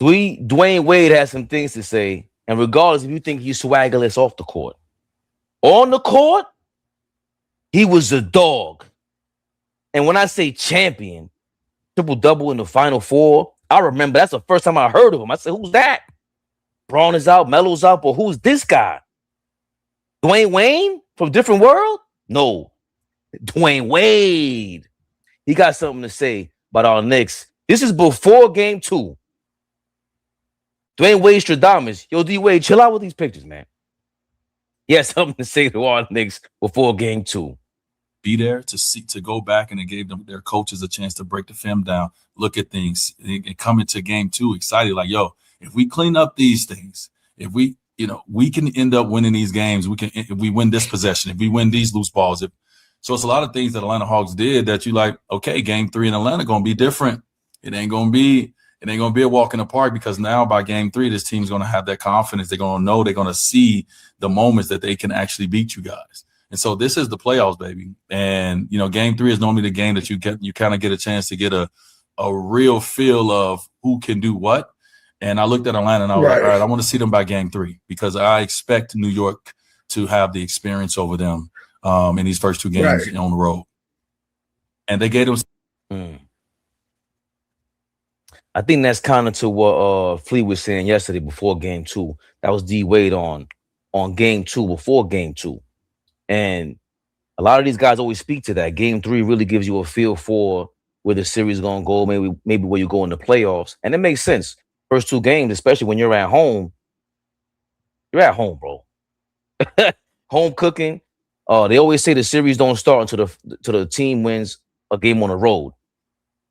Dwyane Wade has some things to say, and regardless if you think he's swaggerless off the court, on the court, he was a dog. And when I say champion, triple-double in the Final Four, I remember that's the first time I heard of him. I said, who's that? Braun is out, Melo's out, but who's this guy? Dwyane Wade from different world? No. Dwyane Wade. He got something to say about our Knicks. This is before game 2. Dwyane Wade Stradamus. Yo, D Wade, chill out with these pictures, man. He has something to say to our Knicks before game 2. Be there to go back, and it gave them their coaches a chance to break the film down, look at things, and come into game 2 excited, like, yo, if we clean up these things, if we, we can end up winning these games. If we win this possession, if we win these loose balls. So it's a lot of things that Atlanta Hawks did that you like, okay, game 3 in Atlanta gonna be different. It ain't gonna be a walk in the park, because now by game 3, this team's gonna have that confidence. They're gonna know, they're gonna see the moments that they can actually beat you guys. And so this is the playoffs, baby. And game 3 is normally the game that you kind of get a chance to get a real feel of who can do what. And I looked at Atlanta and I was like, all right, I want to see them by game 3, because I expect New York to have the experience over them in these first 2 games on the road. And they gave them. I think that's kind of to what Flea was saying yesterday before game 2. That was D Wade on game 2, before game 2. And a lot of these guys always speak to that. Game 3 really gives you a feel for where the series is going to go, maybe where you go in the playoffs. And it makes sense. First 2 games, especially when you're at home, bro. Home cooking. They always say the series don't start until the team wins a game on the road.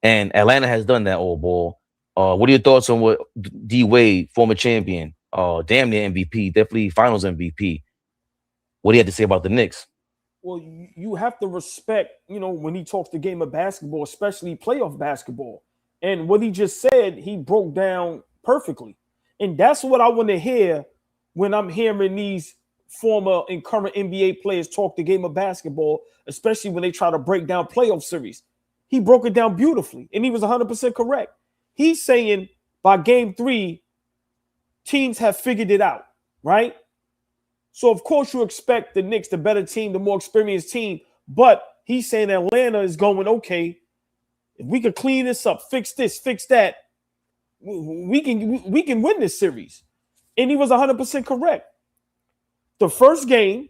And Atlanta has done that, AllBall. What are your thoughts on what D Wade, former champion, damn near MVP, definitely finals MVP, what he had to say about the Knicks? Well, you have to respect, when he talks the game of basketball, especially playoff basketball. And what he just said, he broke down perfectly. And that's what I want to hear when I'm hearing these former and current NBA players talk the game of basketball, especially when they try to break down playoff series. He broke it down beautifully, and he was 100% correct. He's saying by game 3, teams have figured it out, right? So, of course, you expect the Knicks, the better team, the more experienced team. But he's saying Atlanta is going, okay, if we could clean this up, fix this, fix that, we can win this series. And he was 100% correct. The first game,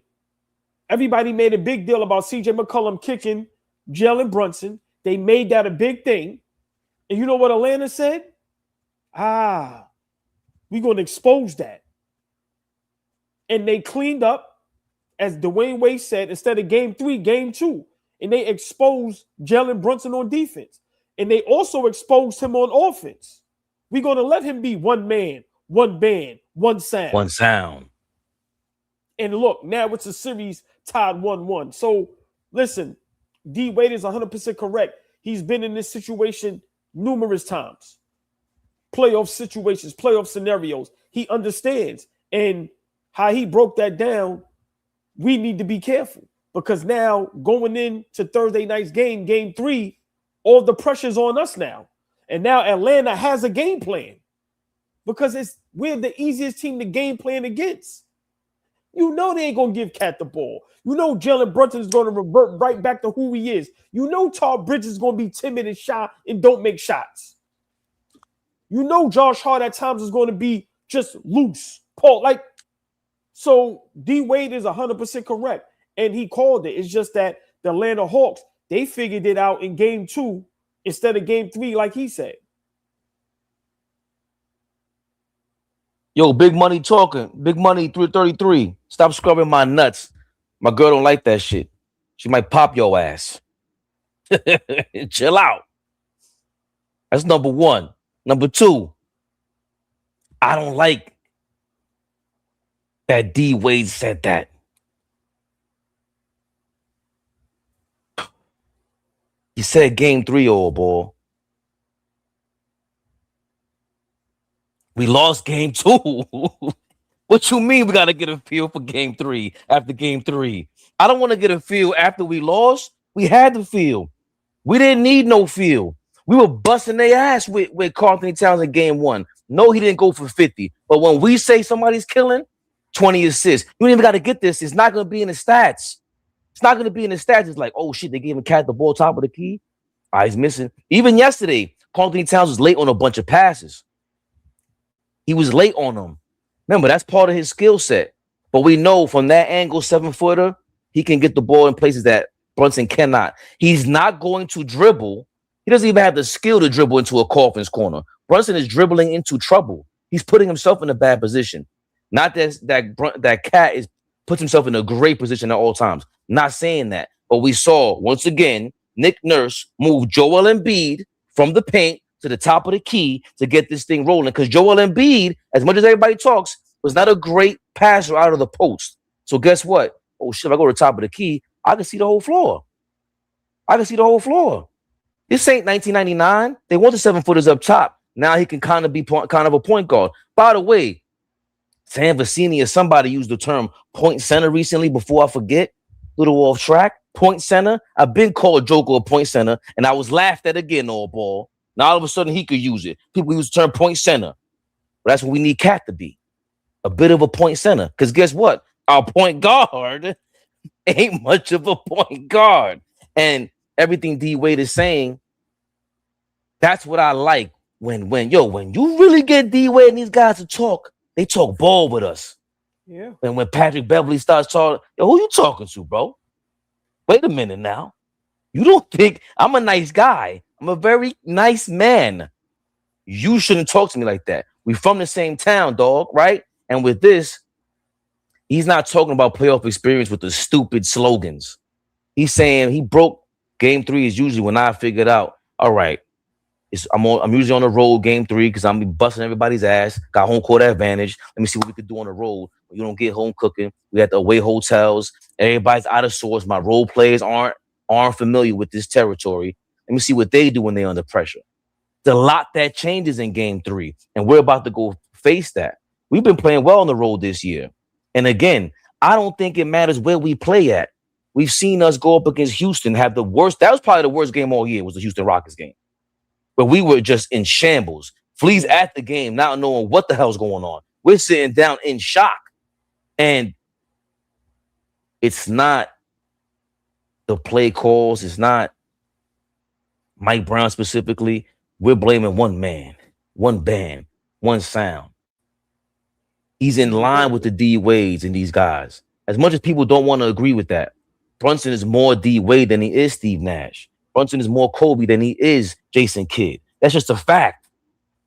everybody made a big deal about C.J. McCollum kicking Jalen Brunson. They made that a big thing. And you know what Atlanta said? We're going to expose that. And they cleaned up, as Dwyane Wade said, instead of game 3, game 2. And they exposed Jalen Brunson on defense. And they also exposed him on offense. We're going to let him be one man, one band, one sound. One sound. And look, now it's a series tied 1-1. So, listen, D Wade is 100% correct. He's been in this situation numerous times. Playoff situations, playoff scenarios. He understands. And how he broke that down, we need to be careful. Because now, going into Thursday night's game, game 3, all the pressure's on us now. And now Atlanta has a game plan. Because we're the easiest team to game plan against. You know they ain't going to give Cat the ball. You know Jalen Brunson is going to revert right back to who he is. You know Todd Bridges is going to be timid and shy and don't make shots. You know Josh Hart at times is going to be just loose. So D Wade is 100% correct. And he called it. It's just that the Atlanta Hawks, they figured it out in game 2 instead of game 3, like he said. Yo, Big Money talking. Big Money 333. Stop scrubbing my nuts. My girl don't like that shit. She might pop your ass. Chill out. That's number one. Number two, I don't like that D Wade said that. He said game 3, old boy. We lost game 2. What you mean we got to get a feel for game 3 after game 3? I don't want to get a feel after we lost. We had the feel. We didn't need no feel. We were busting their ass with Karl Anthony Towns in game 1. No, he didn't go for 50. But when we say somebody's killing, 20 assists. You don't even got to get this. It's not going to be in the stats. It's not going to be in the stats. It's like, oh, shit, they gave him Cat the ball top of the key. He's missing. Even yesterday, Karl Anthony Towns was late on a bunch of passes. He was late on them. Remember, that's part of his skill set. But we know from that angle, 7-footer, he can get the ball in places that Brunson cannot. He's not going to dribble. He doesn't even have the skill to dribble into a coffin's corner. Brunson is dribbling into trouble. He's putting himself in a bad position. Not that Cat puts himself in a great position at all times. Not saying that. But we saw, once again, Nick Nurse move Joel Embiid from the paint to the top of the key to get this thing rolling. Because Joel Embiid, as much as everybody talks, was not a great passer out of the post. So guess what? Oh, shit, if I go to the top of the key, I can see the whole floor. This ain't 1999. They want the 7-footers up top. Now he can kind of be kind of a point guard. By the way, Sam Vecini or somebody used the term point center recently before I forget. Little off track. Point center. I've been called Joker a point center, and I was laughed at again, all ball. Now all of a sudden he could use it. People use the term point center. But that's what we need Cat to be. A bit of a point center. Because guess what? Our point guard ain't much of a point guard. And everything D Wade is saying, that's what I like. When you really get D Wade and these guys to talk, they talk ball with us. Yeah. And when Patrick Beverly starts talking, who you talking to, bro? Wait a minute now. You don't think I'm a nice guy. I'm a very nice man. You shouldn't talk to me like that. We from the same town, dog, right? And with this, he's not talking about playoff experience with the stupid slogans. He's saying he broke game 3 is usually when I figured out, all right, I'm usually on the road game 3 because I'm busting everybody's ass. Got home court advantage. Let me see what we could do on the road. You don't get home cooking. We at the away hotels. Everybody's out of sorts. My role players aren't familiar with this territory. Let me see what they do when they're under pressure. There's a lot that changes in game 3, and we're about to go face that. We've been playing well on the road this year. And again, I don't think it matters where we play at. We've seen us go up against Houston, have the worst. That was probably the worst game all year, was the Houston Rockets game. But we were just in shambles. Fleas at the game, not knowing what the hell's going on. We're sitting down in shock. And it's not the play calls. It's not Mike Brown specifically. We're blaming one man, one band, one sound. He's in line with the D Wades and these guys. As much as people don't want to agree with that, Brunson is more D Wade than he is Steve Nash. Brunson is more Kobe than he is Jason Kidd. That's just a fact.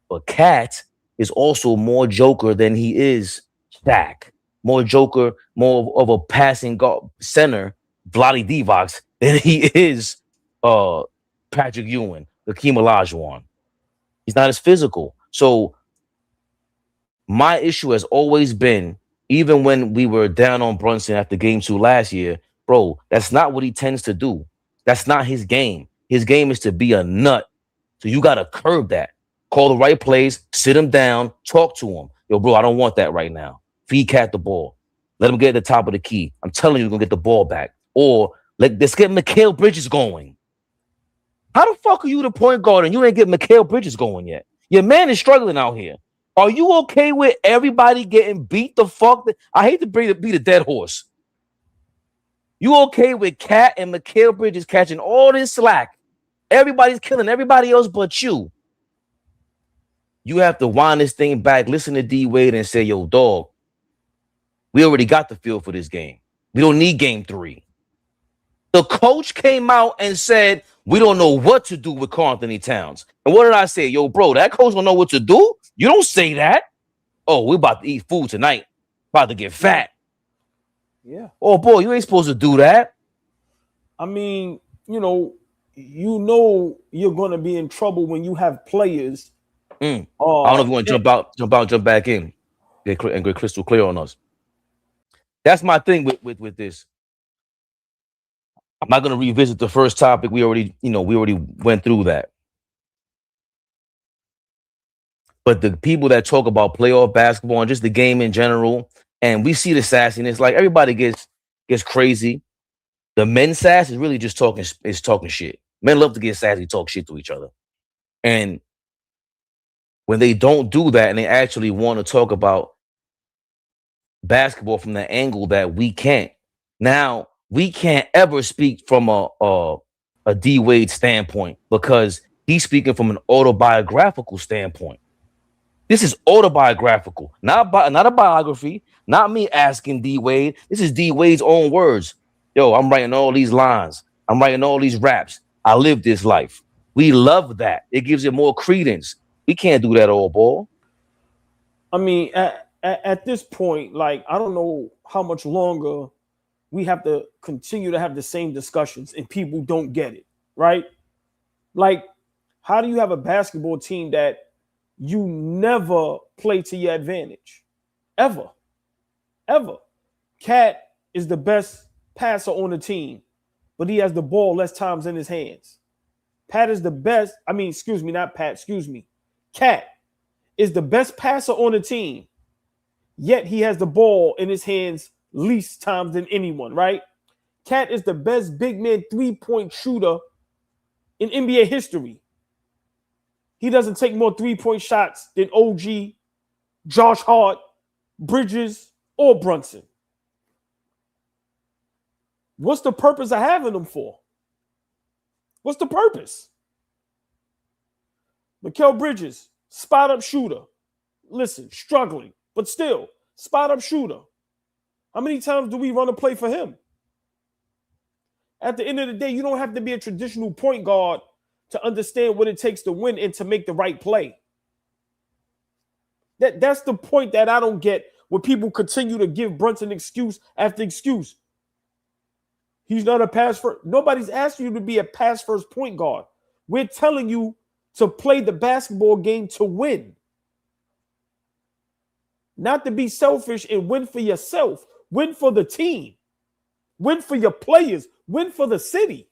But Cat is also more Joker than he is Shaq. More Joker, more of a passing guard center, Vlade Divac, than he is Patrick Ewing, Hakeem Olajuwon. He's not as physical. So my issue has always been, even when we were down on Brunson after game 2 last year, bro, that's not what he tends to do. That's not his game. His game is to be a nut. So you got to curb that. Call the right plays, sit him down, talk to him. Yo, bro, I don't want that right now. Feed Cat the ball. Let him get at the top of the key. I'm telling you, you're going to get the ball back. Or let's get Mikal Bridges going. How the fuck are you the point guard and you ain't get Mikal Bridges going yet? Your man is struggling out here. Are you okay with everybody getting beat the fuck? I hate to beat a dead horse. You okay with Cat and Mikal Bridges catching all this slack? Everybody's killing everybody else but you. You have to wind this thing back, listen to D Wade and say, yo, dog, we already got the feel for this game. We don't need game 3. The coach came out and said, we don't know what to do with Karl Anthony Towns. And what did I say? Yo, bro, that coach don't know what to do? You don't say that. Oh, we're about to eat food tonight. About to get fat. Yeah. Oh, boy, you ain't supposed to do that. I mean, you know, you know you're going to be in trouble when you have players. I don't know if you want to jump back in, and get crystal clear on us. That's my thing with this. I'm not going to revisit the first topic. We already went through that. But the people that talk about playoff basketball and just the game in general, and we see the sassiness, like everybody gets crazy. The men's sass is really just talking shit. Men love to get sassy, talk shit to each other. And when they don't do that and they actually want to talk about basketball from the angle that we can't. Now, we can't ever speak from a D Wade standpoint because he's speaking from an autobiographical standpoint. This is autobiographical, not a biography, not me asking D Wade. This is D Wade's own words. Yo, I'm writing all these lines. I'm writing all these raps. I live this life. We love that. It gives it more credence. We can't do that all ball. I mean, at this point, like, I don't know how much longer we have to continue to have the same discussions and people don't get it, right? Like, how do you have a basketball team that you never play to your advantage? Ever. Cat is the best passer on the team, but he has the ball less times in his hands. Cat is the best passer on the team, yet he has the ball in his hands least times than anyone, right? Cat is the best big man three-point shooter in NBA history. He doesn't take more three-point shots than OG, Josh Hart, Bridges, or Brunson. What's the purpose of having them for? What's the purpose? Mikal Bridges, spot-up shooter. Listen, struggling, but still, spot-up shooter. How many times do we run a play for him? At the end of the day, you don't have to be a traditional point guard to understand what it takes to win and to make the right play. That's the point that I don't get, where people continue to give Brunson excuse after excuse. He's not a pass first. Nobody's asking you to be a pass first point guard. We're telling you to play the basketball game to win. Not to be selfish and win for yourself. Win for the team. Win for your players. Win for the city.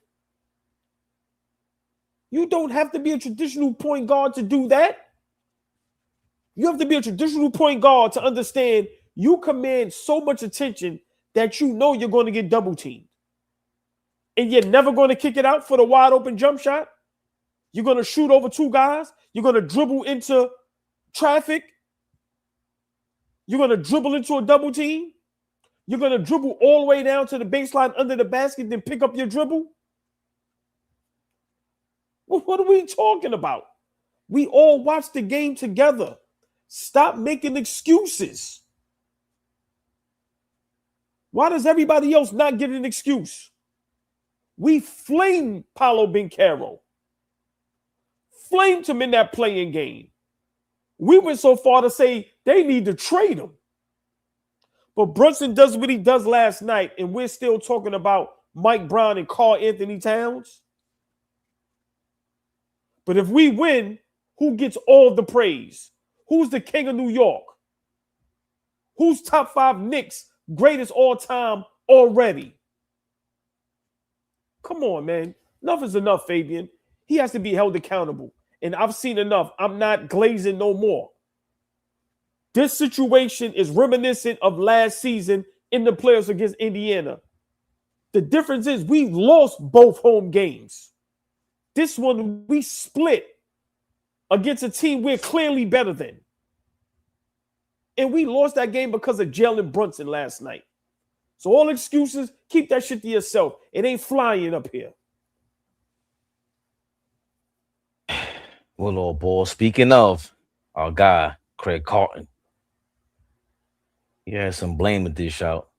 You don't have to be a traditional point guard to do that. You have to be a traditional point guard to understand you command so much attention that you know you're going to get double teamed. And you're never going to kick it out for the wide open jump shot. You're going to shoot over two guys. You're going to dribble into traffic. You're going to dribble into a double team. You're going to dribble all the way down to the baseline under the basket, then pick up your dribble. Well, what are we talking about? We all watch the game together. Stop making excuses. Why does everybody else not get an excuse? We flamed Paolo Banchero. Flamed him in that playing game. We went so far to say they need to trade him. But Brunson does what he does last night, and we're still talking about Mike Brown and Karl Anthony Towns. But if we win, who gets all the praise? Who's the king of New York? Who's top 5 Knicks, greatest all time already? Come on, man. Enough is enough, Fabian. He has to be held accountable. And I've seen enough. I'm not glazing no more. This situation is reminiscent of last season in the playoffs against Indiana. The difference is we lost both home games. This one we split against a team we're clearly better than. And we lost that game because of Jalen Brunson last night. So all excuses, keep that shit to yourself. It ain't flying up here. Well, old boy, speaking of our guy, Craig Carton, he had some blame to dish out.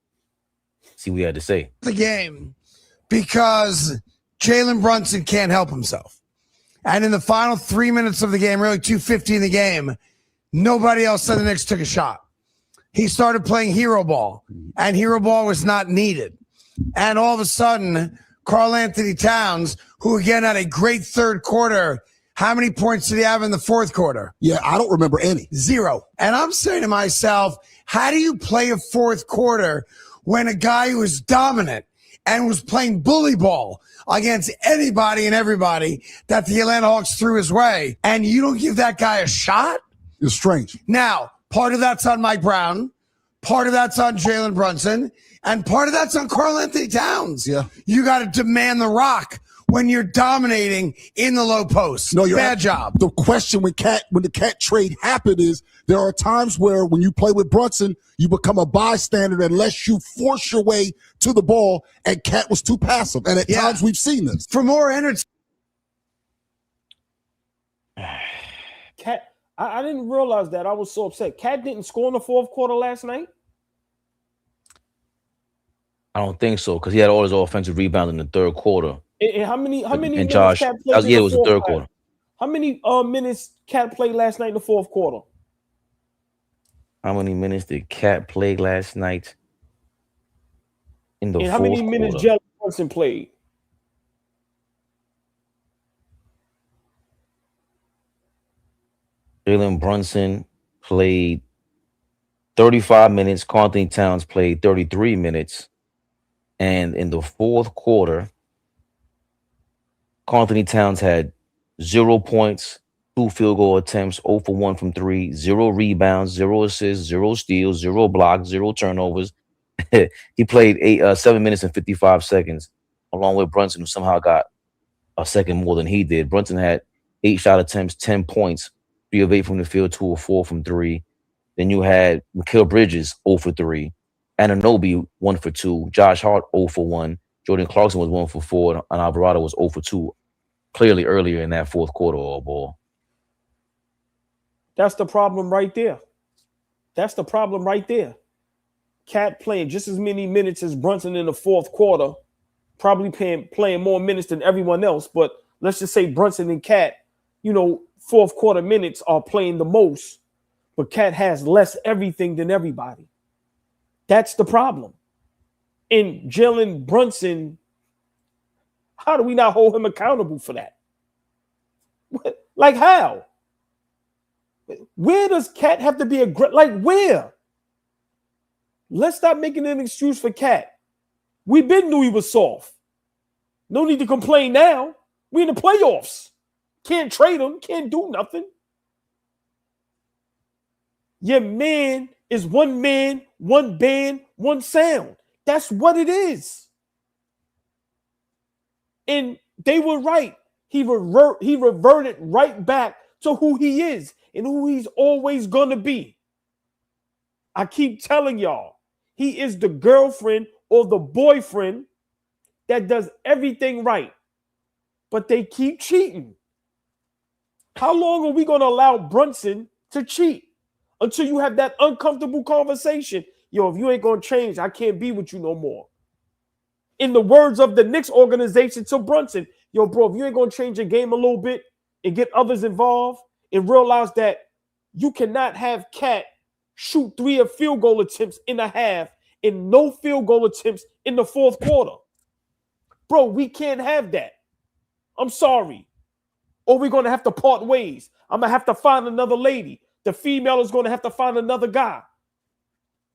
See what he had to say. The game because Jalen Brunson can't help himself. And in the final 3 minutes of the game, really 2:50 in the game, nobody else said the Knicks took a shot. He started playing hero ball, and hero ball was not needed. And all of a sudden, Karl Anthony Towns, who again had a great third quarter. How many points did he have in the fourth quarter? Yeah, I don't remember any. 0. And I'm saying to myself, how do you play a fourth quarter when a guy who was dominant and was playing bully ball against anybody and everybody that the Atlanta Hawks threw his way, and you don't give that guy a shot? It's strange. Now, part of that's on Mike Brown, part of that's on Jalen Brunson, and part of that's on Karl Anthony Towns. Yeah. You got to demand the rock when you're dominating in the low post. No, you're bad job. The question when the Cat trade happened is there are times where when you play with Brunson, you become a bystander unless you force your way to the ball, and Cat was too passive. And at times we've seen this. For more energy. Cat, I didn't realize that. I was so upset. Cat didn't score in the fourth quarter last night. I don't think so because he had all his offensive rebounds in the third quarter. And how many And minutes Josh, Cat played in it the was the fourth third quarter? quarter. How many minutes Cat played last night in the fourth quarter? How many minutes did Cat play last night in the And fourth how many minutes quarter? Jalen Brunson played? Jalen Brunson played 35 minutes. Karl Anthony Towns played 33 minutes. And in the fourth quarter, Karl Anthony Towns had 0 points, 2 field goal attempts, 0 for 1 from 3, 0 rebounds, 0 assists, 0 steals, 0 blocks, 0 turnovers. He played 7 minutes and 55 seconds, along with Brunson, who somehow got a second more than he did. Brunson had 8 shot attempts, 10 points, 3 of 8 from the field, 2 of 4 from 3. Then you had Mikal Bridges 0 for 3, Anunoby 1 for 2, Josh Hart 0 for 1, Jordan Clarkson was 1 for 4, and Alvarado was 0 for 2. Clearly earlier in that fourth quarter, all ball. That's the problem right there. That's the problem right there. Cat playing just as many minutes as Brunson in the fourth quarter, probably playing more minutes than everyone else. But let's just say Brunson and Cat, fourth quarter minutes are playing the most, but Cat has less everything than everybody. That's the problem. And Jalen Brunson, how do we not hold him accountable for that? Like how? Where does Cat have to be where? Let's stop making an excuse for Cat. We been knew he was soft. No need to complain now. We in the playoffs. Can't trade him. Can't do nothing. Your man is one man, one band, one sound. That's what it is. And they were right. He reverted right back to who he is and who he's always going to be. I keep telling y'all, he is the girlfriend or the boyfriend that does everything right, but they keep cheating. How long are we going to allow Brunson to cheat? Until you have that uncomfortable conversation. Yo, if you ain't going to change, I can't be with you no more. In the words of the Knicks organization to Brunson, yo, bro, if you ain't going to change your game a little bit and get others involved and realize that you cannot have Cat shoot 3 field goal attempts in a half and no field goal attempts in the fourth quarter. Bro, we can't have that. I'm sorry. Or we're going to have to part ways. I'm going to have to find another lady. The female is going to have to find another guy.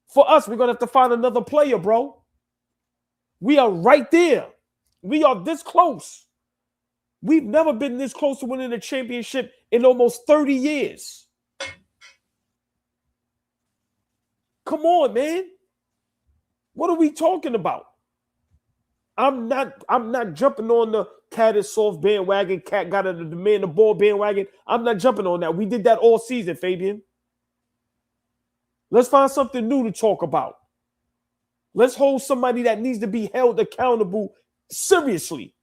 For us, we're going to have to find another player, bro. We are right there. We are this close. We've never been this close to winning a championship in almost 30 years. Come on, man. What are we talking about? I'm not jumping on the Cat is soft bandwagon. Cat got to demand the ball bandwagon. I'm not jumping on that. We did that all season, Fabian. Let's find something new to talk about. Let's hold somebody that needs to be held accountable seriously.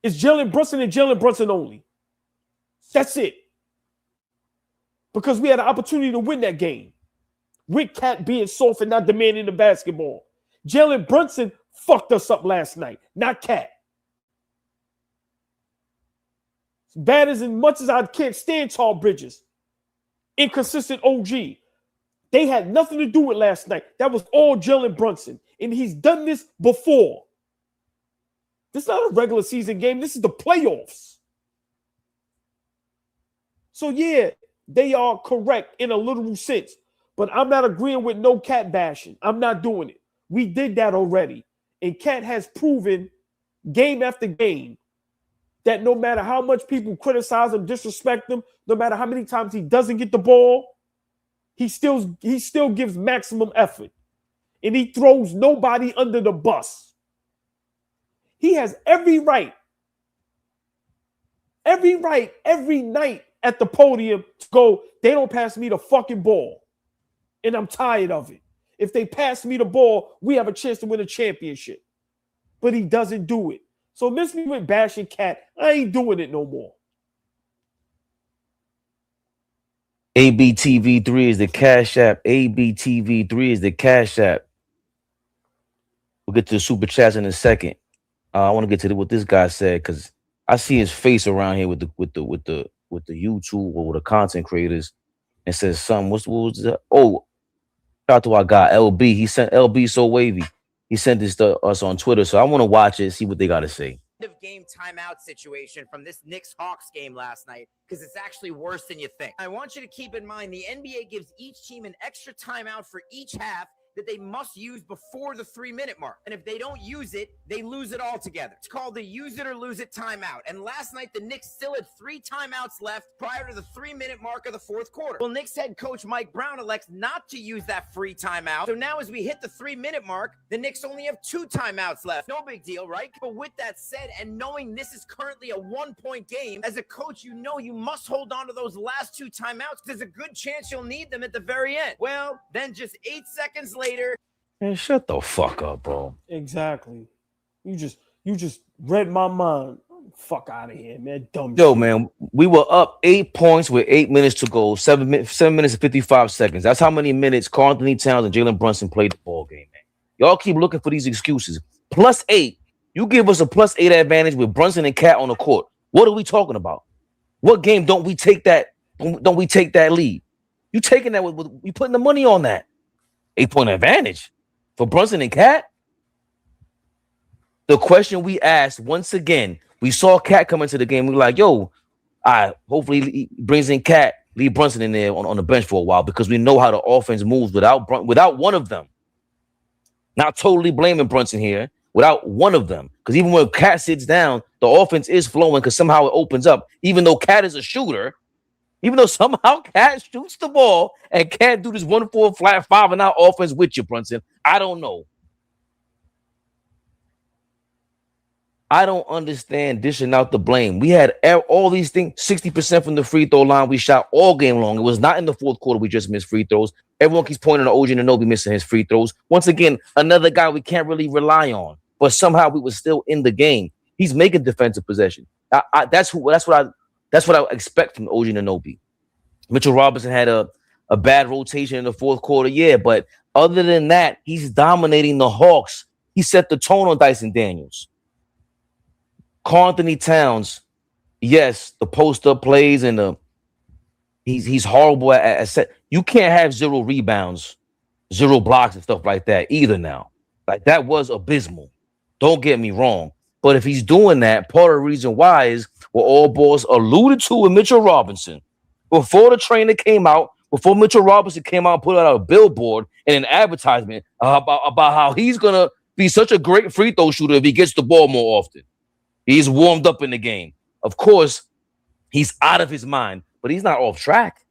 It's Jalen Brunson and Jalen Brunson only. That's it. Because we had an opportunity to win that game. With Cat being soft and not demanding the basketball. Jalen Brunson fucked us up last night, not Cat. As bad as much as I can't stand Tall Bridges, inconsistent OG, they had nothing to do with last night. That was all Jalen Brunson. And he's done this before. This is not a regular season game. This is the playoffs. So, yeah, they are correct in a literal sense. But I'm not agreeing with no Cat bashing. I'm not doing it. We did that already. And Cat has proven game after game that no matter how much people criticize him, disrespect him, no matter how many times he doesn't get the ball, he still gives maximum effort. And he throws nobody under the bus. He has every right every night at the podium to go, they don't pass me the fucking ball. And I'm tired of it. If they pass me the ball, we have a chance to win a championship. But he doesn't do it. So miss me with bashing Cat. I ain't doing it no more. ABTV3 is the Cash App. ABTV3 is the Cash App. We'll get to the super chats in a second. I want to get to what this guy said because I see his face around here with the YouTube or with the content creators and says something. What was that? Oh, shout out to our guy LB. He sent LB so wavy. He sent this to us on Twitter, so I want to watch it, see what they got to say. Of game timeout situation from this Knicks-Hawks game last night because it's actually worse than you think. I want you to keep in mind the NBA gives each team an extra timeout for each half that they must use before the 3-minute mark. And if they don't use it, they lose it altogether. It's called the use it or lose it timeout. And last night, the Knicks still had 3 timeouts left prior to the 3-minute mark of the fourth quarter. Well, Knicks head coach Mike Brown elects not to use that free timeout. So now as we hit the 3-minute mark, the Knicks only have 2 timeouts left. No big deal, right? But with that said, and knowing this is currently a 1-point game, as a coach, you know you must hold on to those last 2 timeouts because there's a good chance you'll need them at the very end. Well, then just 8 seconds later, Man, shut the fuck up, bro. Exactly. You just read my mind. Fuck out of here, man. Dumb Yo, shit. man, we were up 8 points with 8 minutes to go. 7 minutes and 55 seconds. That's how many minutes Karl Anthony Towns and Jalen Brunson played the ball game, man. Y'all keep looking for these excuses. +8. You give us a +8 advantage with Brunson and Cat on the court. What are we talking about? What game don't we take that? Don't we take that lead? You taking that with you putting the money on that 8-point advantage for Brunson and Cat? The question we asked once again, we saw Cat come into the game. We were like, yo, hopefully he brings in Cat, leave Brunson in there on the bench for a while because we know how the offense moves without one of them. Not totally blaming Brunson here, without one of them. Because even when Cat sits down, the offense is flowing because somehow it opens up. Even though Cat is a shooter, even though somehow Cat shoots the ball and can't do this 1-4 flat 5 and out offense with you, Brunson. I don't know. I don't understand dishing out the blame. We had all these things, 60% from the free throw line. We shot all game long. It was not in the fourth quarter. We just missed free throws. Everyone keeps pointing to OG Anunoby missing his free throws. Once again, another guy we can't really rely on. But somehow we were still in the game. He's making defensive possession. That's what I expect from OG Anunoby. Mitchell Robinson had a bad rotation in the fourth quarter, yeah. But other than that, he's dominating the Hawks. He set the tone on Dyson Daniels. Karl Anthony Towns, yes, the post-up plays and he's horrible at set. You can't have 0 rebounds, 0 blocks and stuff like that either now. Like, that was abysmal. Don't get me wrong. But if he's doing that, part of the reason why is what AllBall alluded to with Mitchell Robinson. Before the trainer came out, before Mitchell Robinson came out and put out a billboard and an advertisement about how he's going to be such a great free throw shooter if he gets the ball more often. He's warmed up in the game. Of course, he's out of his mind, but he's not off track.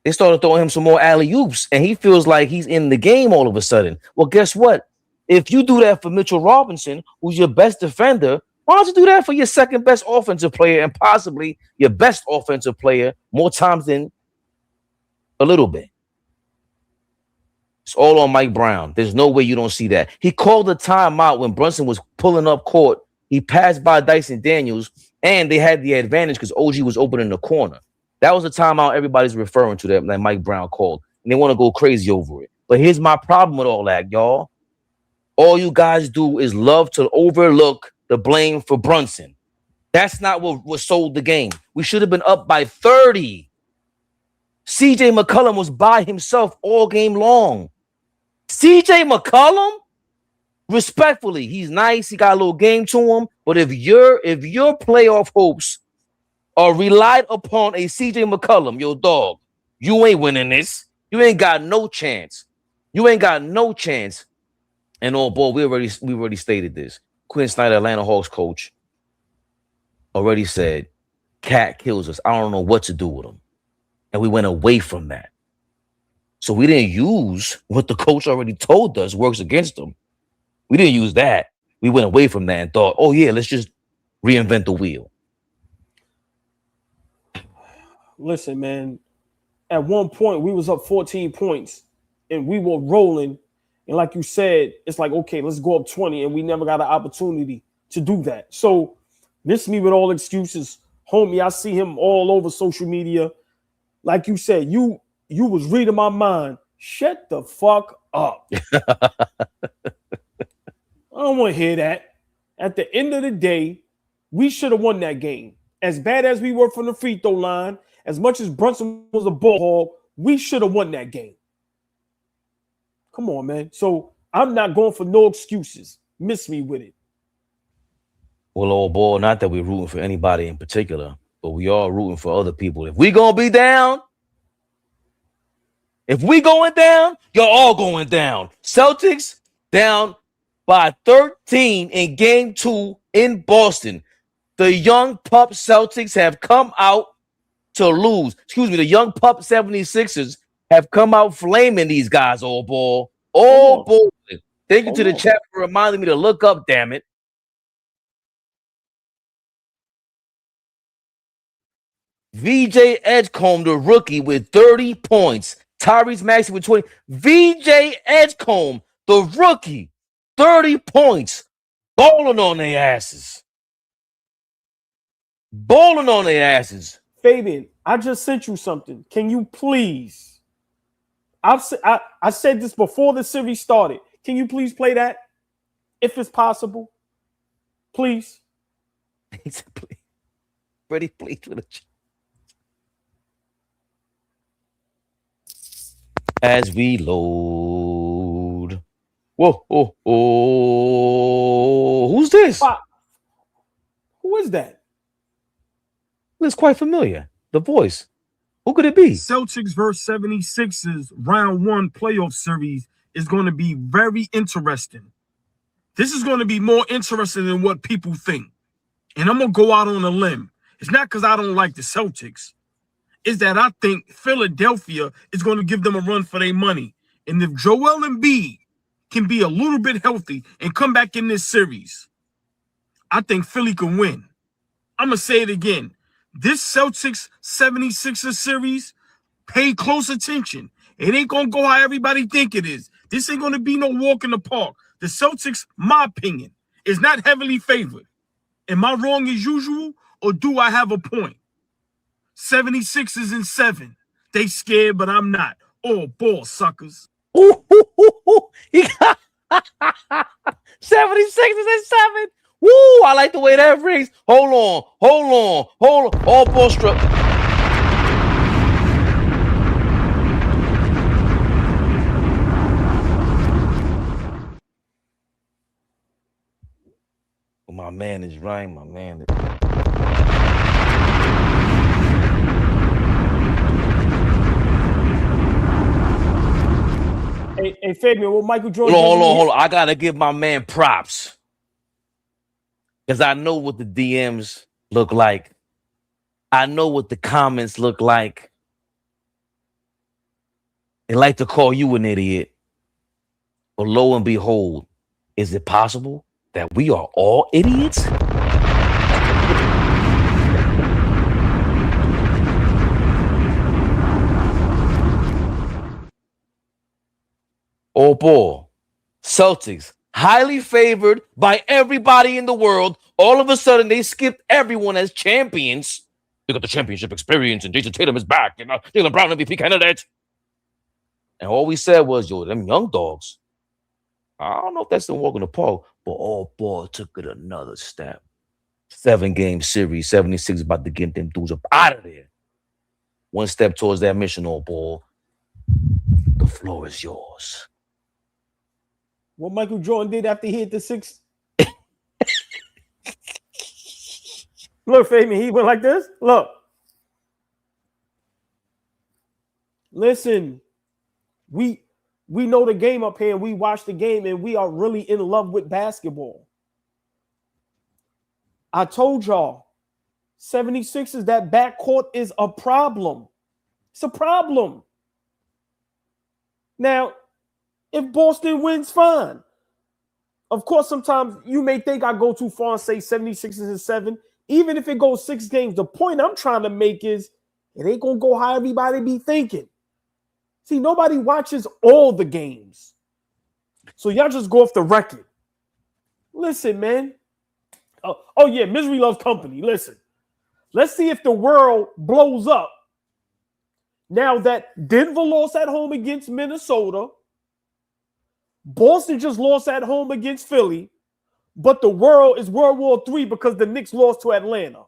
They started throwing him some more alley-oops, and he feels like he's in the game all of a sudden. Well, guess what? If you do that for Mitchell Robinson, who's your best defender, why don't you do that for your second best offensive player and possibly your best offensive player more times than a little bit? It's all on Mike Brown. There's no way you don't see that. He called a timeout when Brunson was pulling up court. He passed by Dyson Daniels, and they had the advantage because OG was open in the corner. That was the timeout everybody's referring to that Mike Brown called, and they want to go crazy over it. But here's my problem with all that, y'all. All you guys do is love to overlook the blame for Brunson. That's not what sold the game. We should have been up by 30. CJ McCollum was by himself all game long. CJ McCollum? Respectfully, he's nice. He got a little game to him. But if your playoff hopes are relied upon a CJ McCollum, your dog, you ain't winning this. You ain't got no chance. You ain't got no chance. And oh boy, we already stated this. Quinn Snyder, Atlanta Hawks coach, already said, Cat kills us. I don't know what to do with him. And we went away from that. So we didn't use what the coach already told us works against him. We didn't use that. We went away from that and thought, oh yeah, let's just reinvent the wheel. Listen, man, at one point we was up 14 points and we were rolling. And like you said, it's like, okay, let's go up 20. And we never got an opportunity to do that. So miss me with all excuses. Homie, I see him all over social media. Like you said, you was reading my mind. Shut the fuck up. I don't want to hear that. At the end of the day, we should have won that game. As bad as we were from the free throw line, as much as Brunson was a ball hog, we should have won that game. Come on, man. So I'm not going for no excuses. Miss me with it. Well, old boy, not that we're rooting for anybody in particular, but we are rooting for other people. If we gonna be down, if we going down, you're all going down. Celtics down by 13 in game 2 in Boston. The young pup Celtics have come out to lose. Excuse me, the young pup 76ers have come out flaming these guys, old ball. Oh, boy. Thank you to the chat for reminding me to look up, damn it. VJ Edgecombe, the rookie, with 30 points. Tyrese Maxey with 20. VJ Edgecombe, the rookie, 30 points. Balling on their asses. Balling on their asses. Fabian, I just sent you something. Can you please? I said this before the series started. Can you please play that? If it's possible. Please. Ready, please. As we load. Whoa, oh, oh. Who's this? Who is that? It's quite familiar. The voice. Who could it be? Celtics versus 76ers round 1 playoff series is going to be very interesting. This is going to be more interesting than what people think. And I'm going to go out on a limb. It's not because I don't like the Celtics. It's that I think Philadelphia is going to give them a run for their money. And if Joel Embiid can be a little bit healthy and come back in this series, I think Philly can win. I'm going to say it again. This Celtics 76ers series, pay close attention. It ain't going to go how everybody think it is. This ain't going to be no walk in the park. The Celtics, my opinion, is not heavily favored. Am I wrong as usual, or do I have a point? 76ers in 7. They scared, but I'm not. Oh, ball suckers. He got 76ers in 7. Woo! I like the way that rings. Hold on. All ball struck. My man is right. My man is. Hey, Fabian, what Michael Jordan? Hold on. I gotta give my man props. Because I know what the DMs look like. I know what the comments look like. They like to call you an idiot. But lo and behold, is it possible that we are all idiots? Oh boy, Celtics, highly favored by everybody in the world. All of a sudden, they skipped everyone as champions. They got the championship experience, and Jason Tatum is back, and Jalen Brown MVP candidate. And all we said was, yo, them young dogs. I don't know if that's the walk in the park, but oh boy, took it another step. 7-game series, 76 about to get them dudes up out of there. One step towards that mission, oh boy. The floor is yours. What Michael Jordan did after he hit the six. Look, Fabian, he went like this. Look. Listen, we know the game up here. We watch the game, and we are really in love with basketball. I told y'all, 76ers, that backcourt is a problem. It's a problem. Now, if Boston wins, fine. Of course, sometimes you may think I go too far and say 76ers and 7. Even if it goes 6 games, the point I'm trying to make is it ain't going to go how everybody be thinking. See, nobody watches all the games. So y'all just go off the record. Listen, man. Oh yeah, misery loves company. Listen. Let's see if the world blows up now that Denver lost at home against Minnesota. Boston just lost at home against Philly. But the world is World War III because the Knicks lost to Atlanta.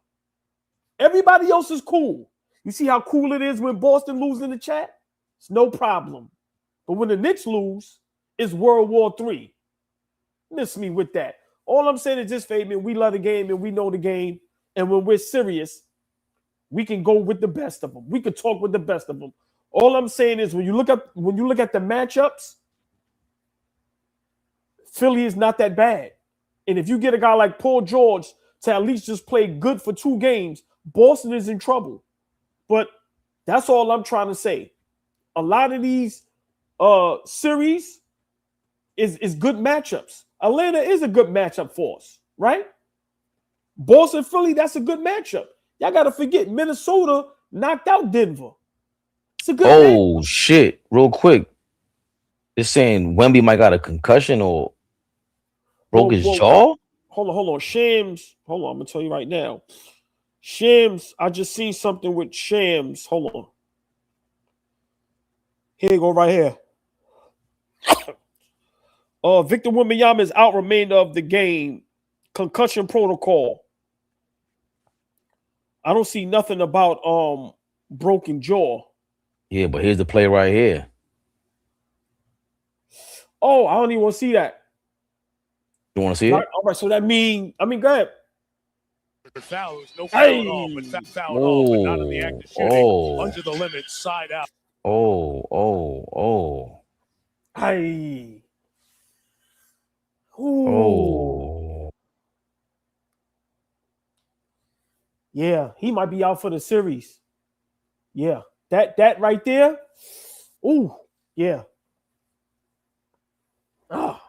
Everybody else is cool. You see how cool it is when Boston loses in the chat? It's no problem. But when the Knicks lose, it's World War III. Miss me with that. All I'm saying is this, Fabian, we love the game and we know the game. And when we're serious, we can go with the best of them. We can talk with the best of them. All I'm saying is when you look at the matchups, Philly is not that bad. And if you get a guy like Paul George to at least just play good for 2 games, Boston is in trouble. But that's all I'm trying to say. A lot of these series is good matchups. Atlanta is a good matchup for us, right? Boston, Philly, that's a good matchup. Y'all got to forget, Minnesota knocked out Denver. It's a good matchup. Shit. Real quick. They're saying Wemby might got a concussion or broke his jaw? Hold on. Shams. Hold on. I'm going to tell you right now. Shams, I just seen something with Shams. Hold on. Here you go right here. Victor Wembanyama is out remainder of the game. Concussion protocol. I don't see nothing about broken jaw. Yeah, but here's the play right here. Oh, I don't even want to see that. You want to see it? All right, so that mean, go ahead. Foul, no foul at all, but foul off, but not in the act of shooting. Under the limit, side out. Hey. Yeah, he might be out for the series. Yeah, that right there. Ooh, yeah. Ah.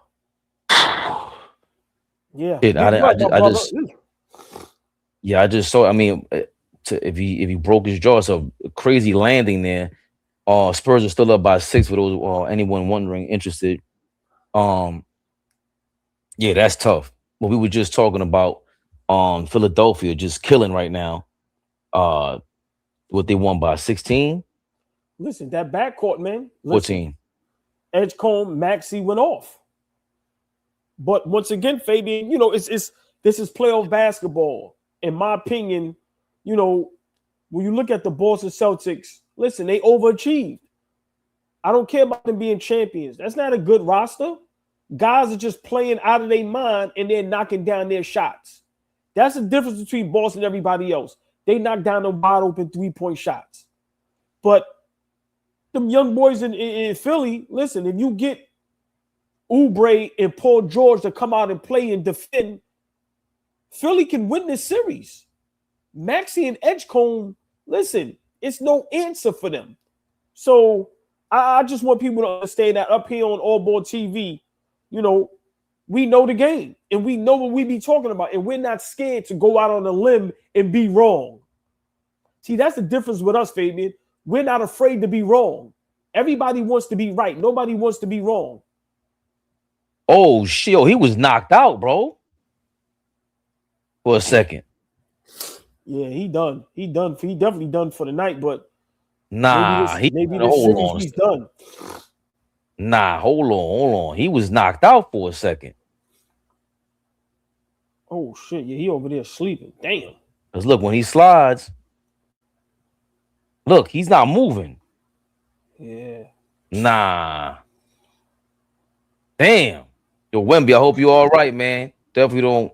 Yeah. I just saw. I mean, if he broke his jaw, it's a crazy landing there. Spurs are still up by 6 for those anyone wondering, interested. Yeah, that's tough. But we were just talking about Philadelphia just killing right now. What they won by 16? Listen, that backcourt, man. 14. Edgecombe, Maxey went off. But once again, Fabian, this is playoff basketball. In my opinion, when you look at the Boston Celtics, listen, they overachieved. I don't care about them being champions. That's not a good roster. Guys are just playing out of their mind and they're knocking down their shots. That's the difference between Boston and everybody else. They knock down the wide open 3-point shots. But them young boys in Philly, listen, if you get Oubre and Paul George to come out and play and defend, Philly can win this series. Maxey and Edgecombe, listen, it's no answer for them. So I just want people to understand that up here on AllBall TV, we know the game and we know what we be talking about, and we're not scared to go out on a limb and be wrong. See, that's the difference with us, Fabian. We're not afraid to be wrong. Everybody wants to be right. Nobody wants to be wrong. Oh, shit. He was knocked out, bro. For a second. Yeah, he done. He definitely done for the night, but maybe this series he's done. Nah, hold on. He was knocked out for a second. Oh, shit. Yeah, he over there sleeping. Damn. Because look, when he slides, look, he's not moving. Yeah. Nah. Damn. Yo, Wemby, I hope you're all right, man. Definitely don't,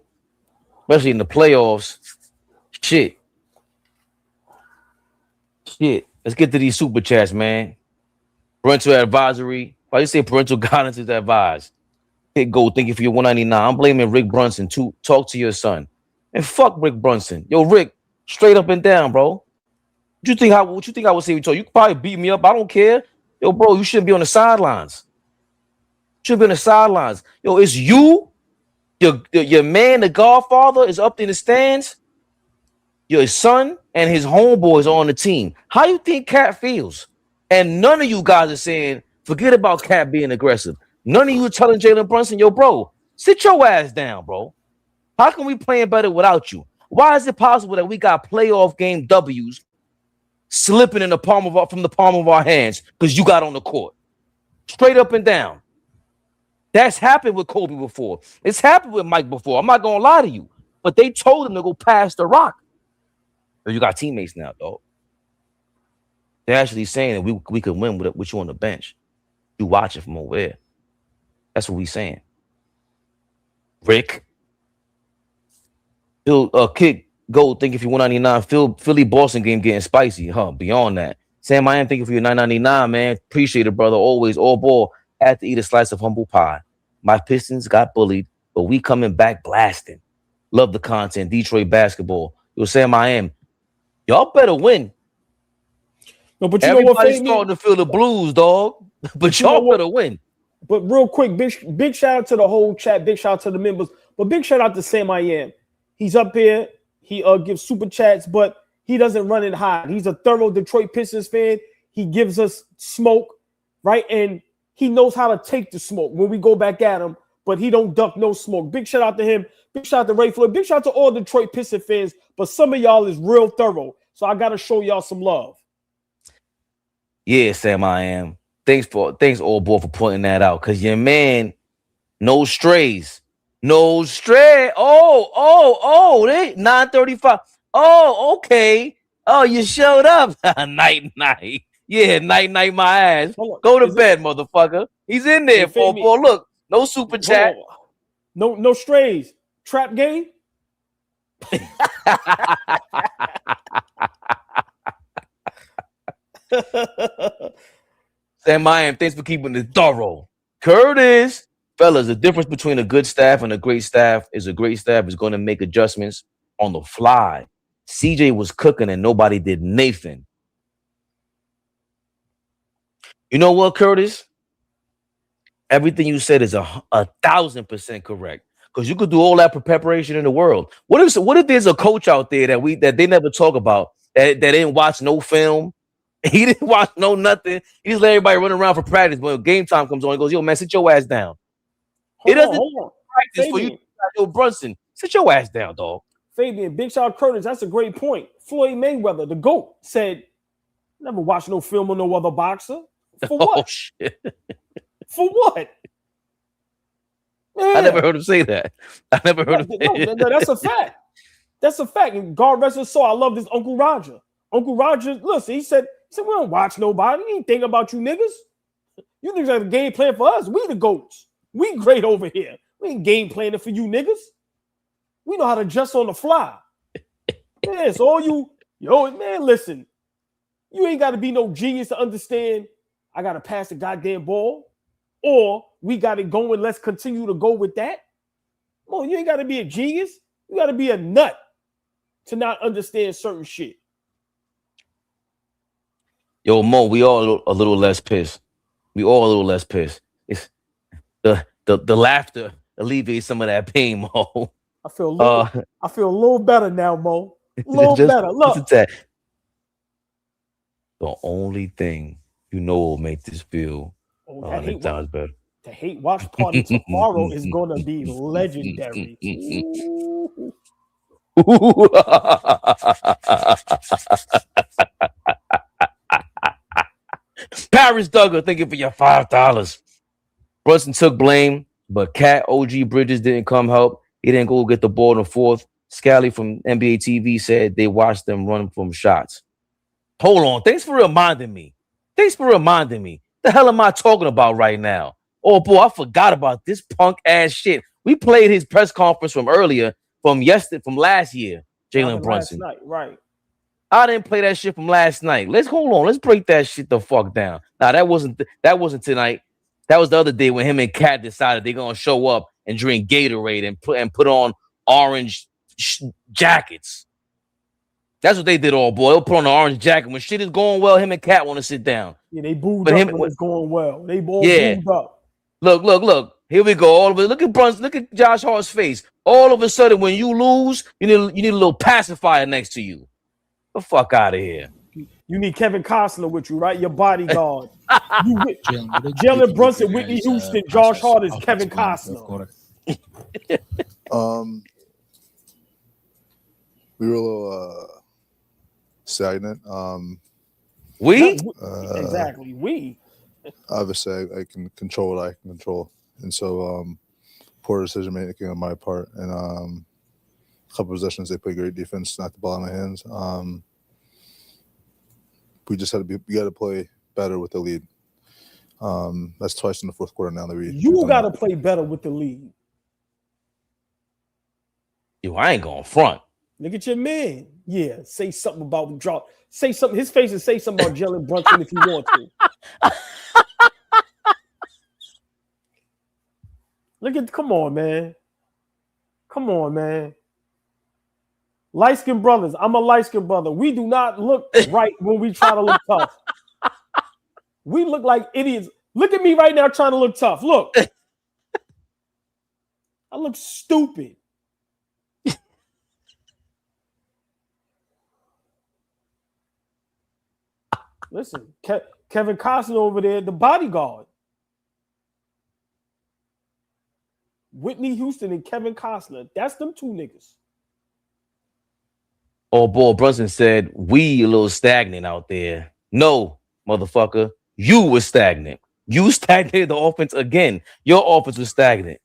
especially in the playoffs. Shit. Let's get to these super chats, man. Parental advisory. Why you say parental guidance is advised? Hit go. Thank you for your 199. I'm blaming Rick Brunson. To talk to your son. And fuck Rick Brunson. Yo, Rick, straight up and down, bro. What you think I would say to you? You could probably beat me up. I don't care. Yo, bro, you shouldn't be on the sidelines. Should be on the sidelines. Yo, it's you, your man, the Godfather, is up in the stands. Your son and his homeboys are on the team. How you think Cat feels? And none of you guys are saying, forget about Cat being aggressive. None of you are telling Jalen Brunson, yo, bro, sit your ass down, bro. How can we play better without you? Why is it possible that we got playoff game W's slipping in the from the palm of our hands because you got on the court? Straight up and down. That's happened with Kobe before. It's happened with Mike before. I'm not gonna lie to you, but they told him to go past the rock. You got teammates now, dog. They're actually saying that we could win with you on the bench. You watch it from over there. That's what we saying. Rick. Phil, kick gold. Thank you for your 199. Philly Boston game getting spicy. Beyond that. Sam, I am thanking for your 999, man. Appreciate it, brother. Always all ball. Had to eat a slice of humble pie. My Pistons got bullied, but we coming back blasting. Love the content. Detroit basketball. Yo, Sam, I am. Y'all better win. No, but you everybody's know what, starting to feel the blues, dog. But y'all better win. But real quick, big shout out to the whole chat. Big shout out to the members. But big shout out to Sam I am. He's up here. He gives super chats, but he doesn't run and hide. He's a thorough Detroit Pistons fan. He gives us smoke, right? And he knows how to take the smoke when we go back at him, but he don't duck no smoke. Big shout out to him. Big shout out to Ray Floyd. Big shout out to all Detroit Pistons fans, but some of y'all is real thorough. So I got to show y'all some love. Yeah, Sam, I am. Thanks, all boy, for pointing that out. Because your man, no strays. No stray. They 9:35. Oh, okay. Oh, you showed up. night. Yeah, night, my ass. Go to bed, motherfucker. He's in there, 4-4. Look, no super chat. No strays. Trap game. Sam, I am. Thanks for keeping it thorough. Curtis. Fellas, the difference between a good staff and a great staff is going to make adjustments on the fly. CJ was cooking and nobody did Nathan. You know what, Curtis? Everything you said is 1,000% correct. Because you could do all that preparation in the world. What if there's a coach out there that they never talk about that didn't watch no film? He didn't watch no nothing. He just let everybody run around for practice. But when game time comes on, he goes, yo, man, sit your ass down. It doesn't practice for you. Yo, Brunson, sit your ass down, dog. Fabian, big shout out Curtis. That's a great point. Floyd Mayweather, the GOAT, said, never watched no film of no other boxer. For what? Oh, shit. For what? Man. I never heard him say that. I never heard him say that. No, that's a fact. That's a fact. And God rest his soul, I love this Uncle Roger. Uncle Roger, listen, he said, we don't watch nobody. We ain't think about you niggas. You niggas have a game plan for us. We the GOATs. We great over here. We ain't game planning for you niggas. We know how to adjust on the fly. Man, so all you, man, listen. You ain't got to be no genius to understand I got to pass the goddamn ball or we got it going. Let's continue to go with that. Well, you ain't got to be a genius. You got to be a nut to not understand certain shit. Yo, Mo, we all a little less pissed. We all a little less pissed. It's the laughter alleviates some of that pain, Mo. I feel a little better now, Mo. A little better. Look. The only thing you know will make this feel 100 times better. The hate watch party tomorrow is gonna be legendary. Paris Duggar, thank you for your $5. Brunson took blame, but Cat OG Bridges didn't come help. He didn't go get the ball in the fourth. Scally from NBA TV said they watched them run from shots. Hold on. Thanks for reminding me. The hell am I talking about right now? Oh boy, I forgot about this punk ass shit. We played his press conference from earlier, from last year. Jalen Brunson. Last night, right? I didn't play that shit from last night. Let's hold on. Let's break that shit the fuck down. Now that wasn't tonight. That was the other day when him and Cat decided they're gonna show up and drink Gatorade and put on orange jackets. That's what they did, all boy. They'll put on the orange jacket when shit is going well. Him and Cat want to sit down. Yeah, they booed up when it's going well. They both booed up. Look. Here we go. All of it. Look at Brunson. Look at Josh Hart's face. All of a sudden, when you lose, you need a little pacifier next to you. The fuck out of here. You need Kevin Costner with you, right? Your bodyguard. Jalen Brunson, Whitney Houston, Josh Hart is Kevin Costner. We were a little stagnant. Exactly. We. Obviously, I can control what I can control, and so poor decision making on my part. And a couple possessions, they played great defense, knocked the ball out of my hands. We just we got to play better with the lead. That's twice in the fourth quarter now that you got to play better with the lead. Yo, I ain't going front. Look at your man. Yeah, say something about drop. Say something. His face and say something about Jalen Brunson if you want to. Come on, man. Light-skinned brothers. I'm a light-skinned brother. We do not look right when we try to look tough. We look like idiots. Look at me right now trying to look tough. Look. I look stupid. Listen, Kevin Costner over there, the bodyguard. Whitney Houston and Kevin Costner. That's them two niggas. Oh boy, Brunson said, we a little stagnant out there. No, motherfucker, you were stagnant. You stagnated the offense again. Your offense was stagnant.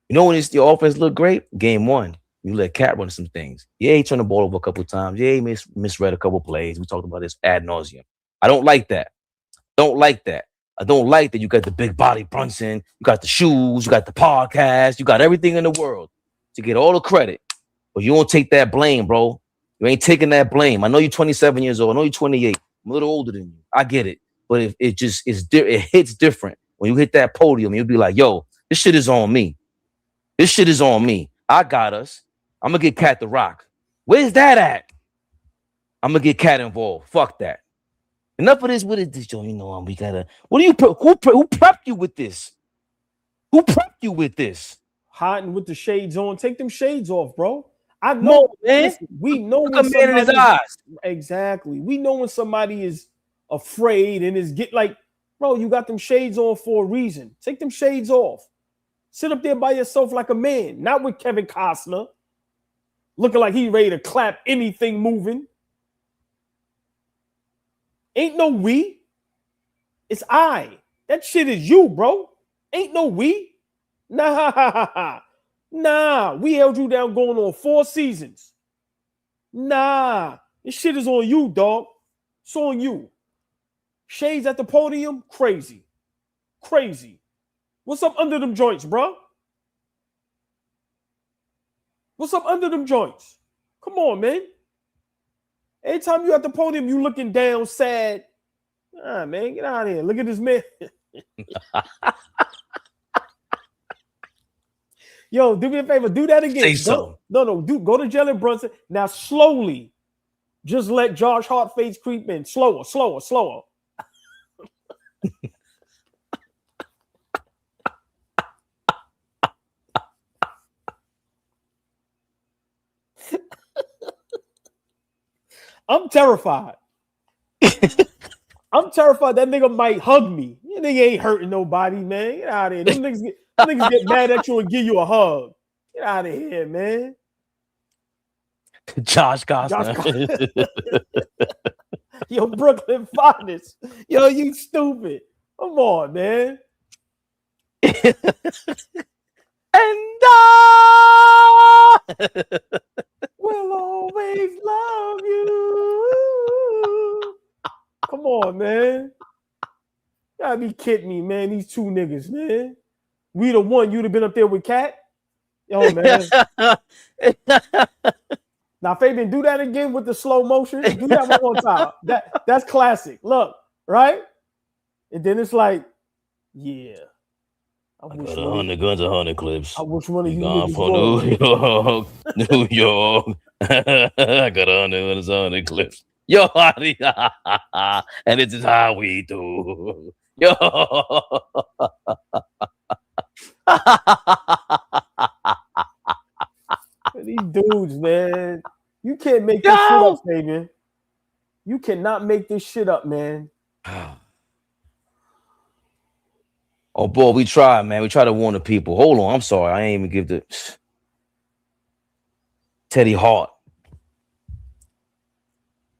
You know when your offense looked great? Game 1. You let Cat run some things. Yeah, he turned the ball over a couple of times. Yeah, he misread a couple of plays. We talked about this ad nauseum. I don't like that. I don't like that you got the big body Brunson, you got the shoes, you got the podcast, you got everything in the world to get all the credit. But you don't take that blame, bro. You ain't taking that blame. I know you're 27 years old. I know you're 28. I'm a little older than you. I get it. But it hits different. When you hit that podium, you'll be like, yo, this shit is on me. This shit is on me. I got us. I'm going to get Cat the rock. Where's that at? I'm going to get Cat involved. Fuck that. Enough of this. What is this? Yo, you know, we got to. What do you who prepped you with this? Who prepped you with this? Hiding with the shades on. Take them shades off, bro. I know, man. Listen, we know when somebody, man in his eyes. Exactly. We know when somebody is afraid and is bro, you got them shades on for a reason. Take them shades off. Sit up there by yourself like a man, not with Kevin Costner, looking like he ready to clap anything moving. Ain't no we. It's I. That shit is you, bro. Ain't no we. Nah, we held you down going on 4 seasons. Nah, this shit is on you, dog. It's on you. Shades at the podium, crazy. What's up under them joints, bro? What's up under them joints? Come on, man. Every time you at the podium, you looking down, sad. Ah, man, get out of here. Look at this man. Yo, do me a favor. Do that again. Say so. No. Go to Jalen Brunson. Now, slowly, just let Josh Hart face creep in. Slower. I'm terrified. I'm terrified that nigga might hug me. That nigga ain't hurting nobody, man. Get out of here. Them niggas get mad at you and give you a hug. Get out of here, man. Josh Costner. Yo, Brooklyn finest. Yo, you stupid. Come on, man. And we'll always love you. Come on, man. Gotta be kidding me, man. These two niggas, man. We the one. You'd have been up there with Cat. Yo, man. Now, Fabian, do that again with the slow motion. Do that one more time. That's classic. Look, right? And then it's like, yeah. I got wish 100 guns, 100 clips. I wish one of you Gone niggas for was. New York, New York. I got 100 guns, 100 clips. Yo, and this is how we do. Yo. These dudes, man. You can't make this shit up, Fabian. You cannot make this shit up, man. Oh, boy, we tried, man. We tried to warn the people. Hold on. I'm sorry. I ain't even give the Teddy Hart.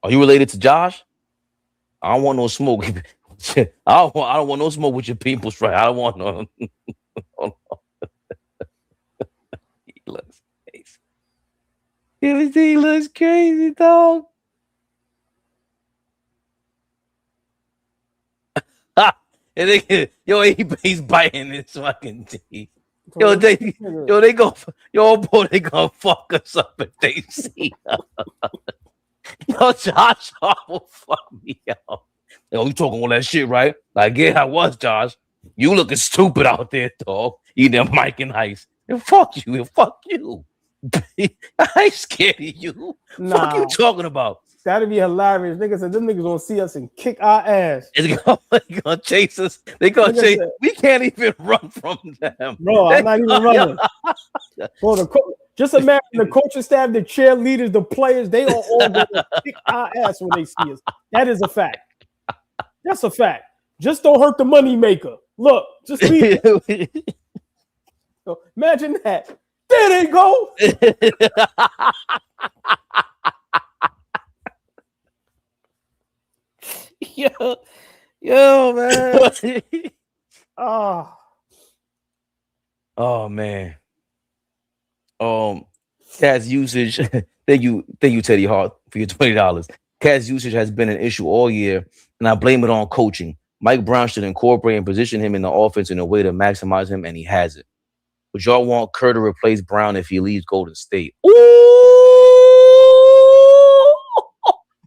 Are you related to Josh? I don't want no smoke. I don't want no smoke with your people's right. I don't want no. He looks crazy. Everything looks crazy, dog. Yo, he's biting his fucking teeth. Yo, they gonna fuck us up if they see us. Yo, Josh will fuck me up. Yo, you talking all that shit, right? Like, yeah, I was, Josh. You looking stupid out there, dog. Eating Mike and Ice. And fuck you, and fuck you. I ain't scared of you. Nah. Fuck you talking about? That'd be hilarious. Niggas said them niggas gonna see us and kick our ass. They gonna chase us. They gonna chase. We can't even run from them. Bro, I'm not even running. Bro, just imagine the coaching staff, the cheerleaders, the players, they are all gonna kick our ass when they see us. That is a fact. That's a fact. Just don't hurt the money maker. Look, just leave it. So, imagine that. There they go. Yo, man. Oh man. Cat's usage. Thank you, Teddy Hart, for your $20. Cat's usage has been an issue all year, and I blame it on coaching. Mike Brown should incorporate and position him in the offense in a way to maximize him, and he has it. But y'all want Kerr to replace Brown if he leaves Golden State? Ooh!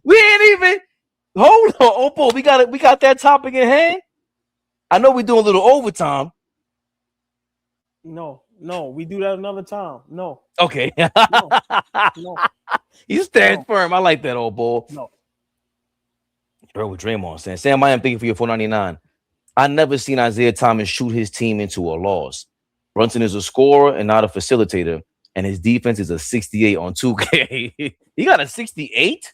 We ain't even. Hold on, Oppo. We got that topic in hand. I know we're doing a little overtime. no, we do that another time. No. Okay. No. You stand firm. I like that, old boy. No. Bro, with Draymond saying, Sam, I am thinking for your $4.99. I never seen Isaiah Thomas shoot his team into a loss. Brunson is a scorer and not a facilitator, and his defense is a 68 on 2K. He got a 68?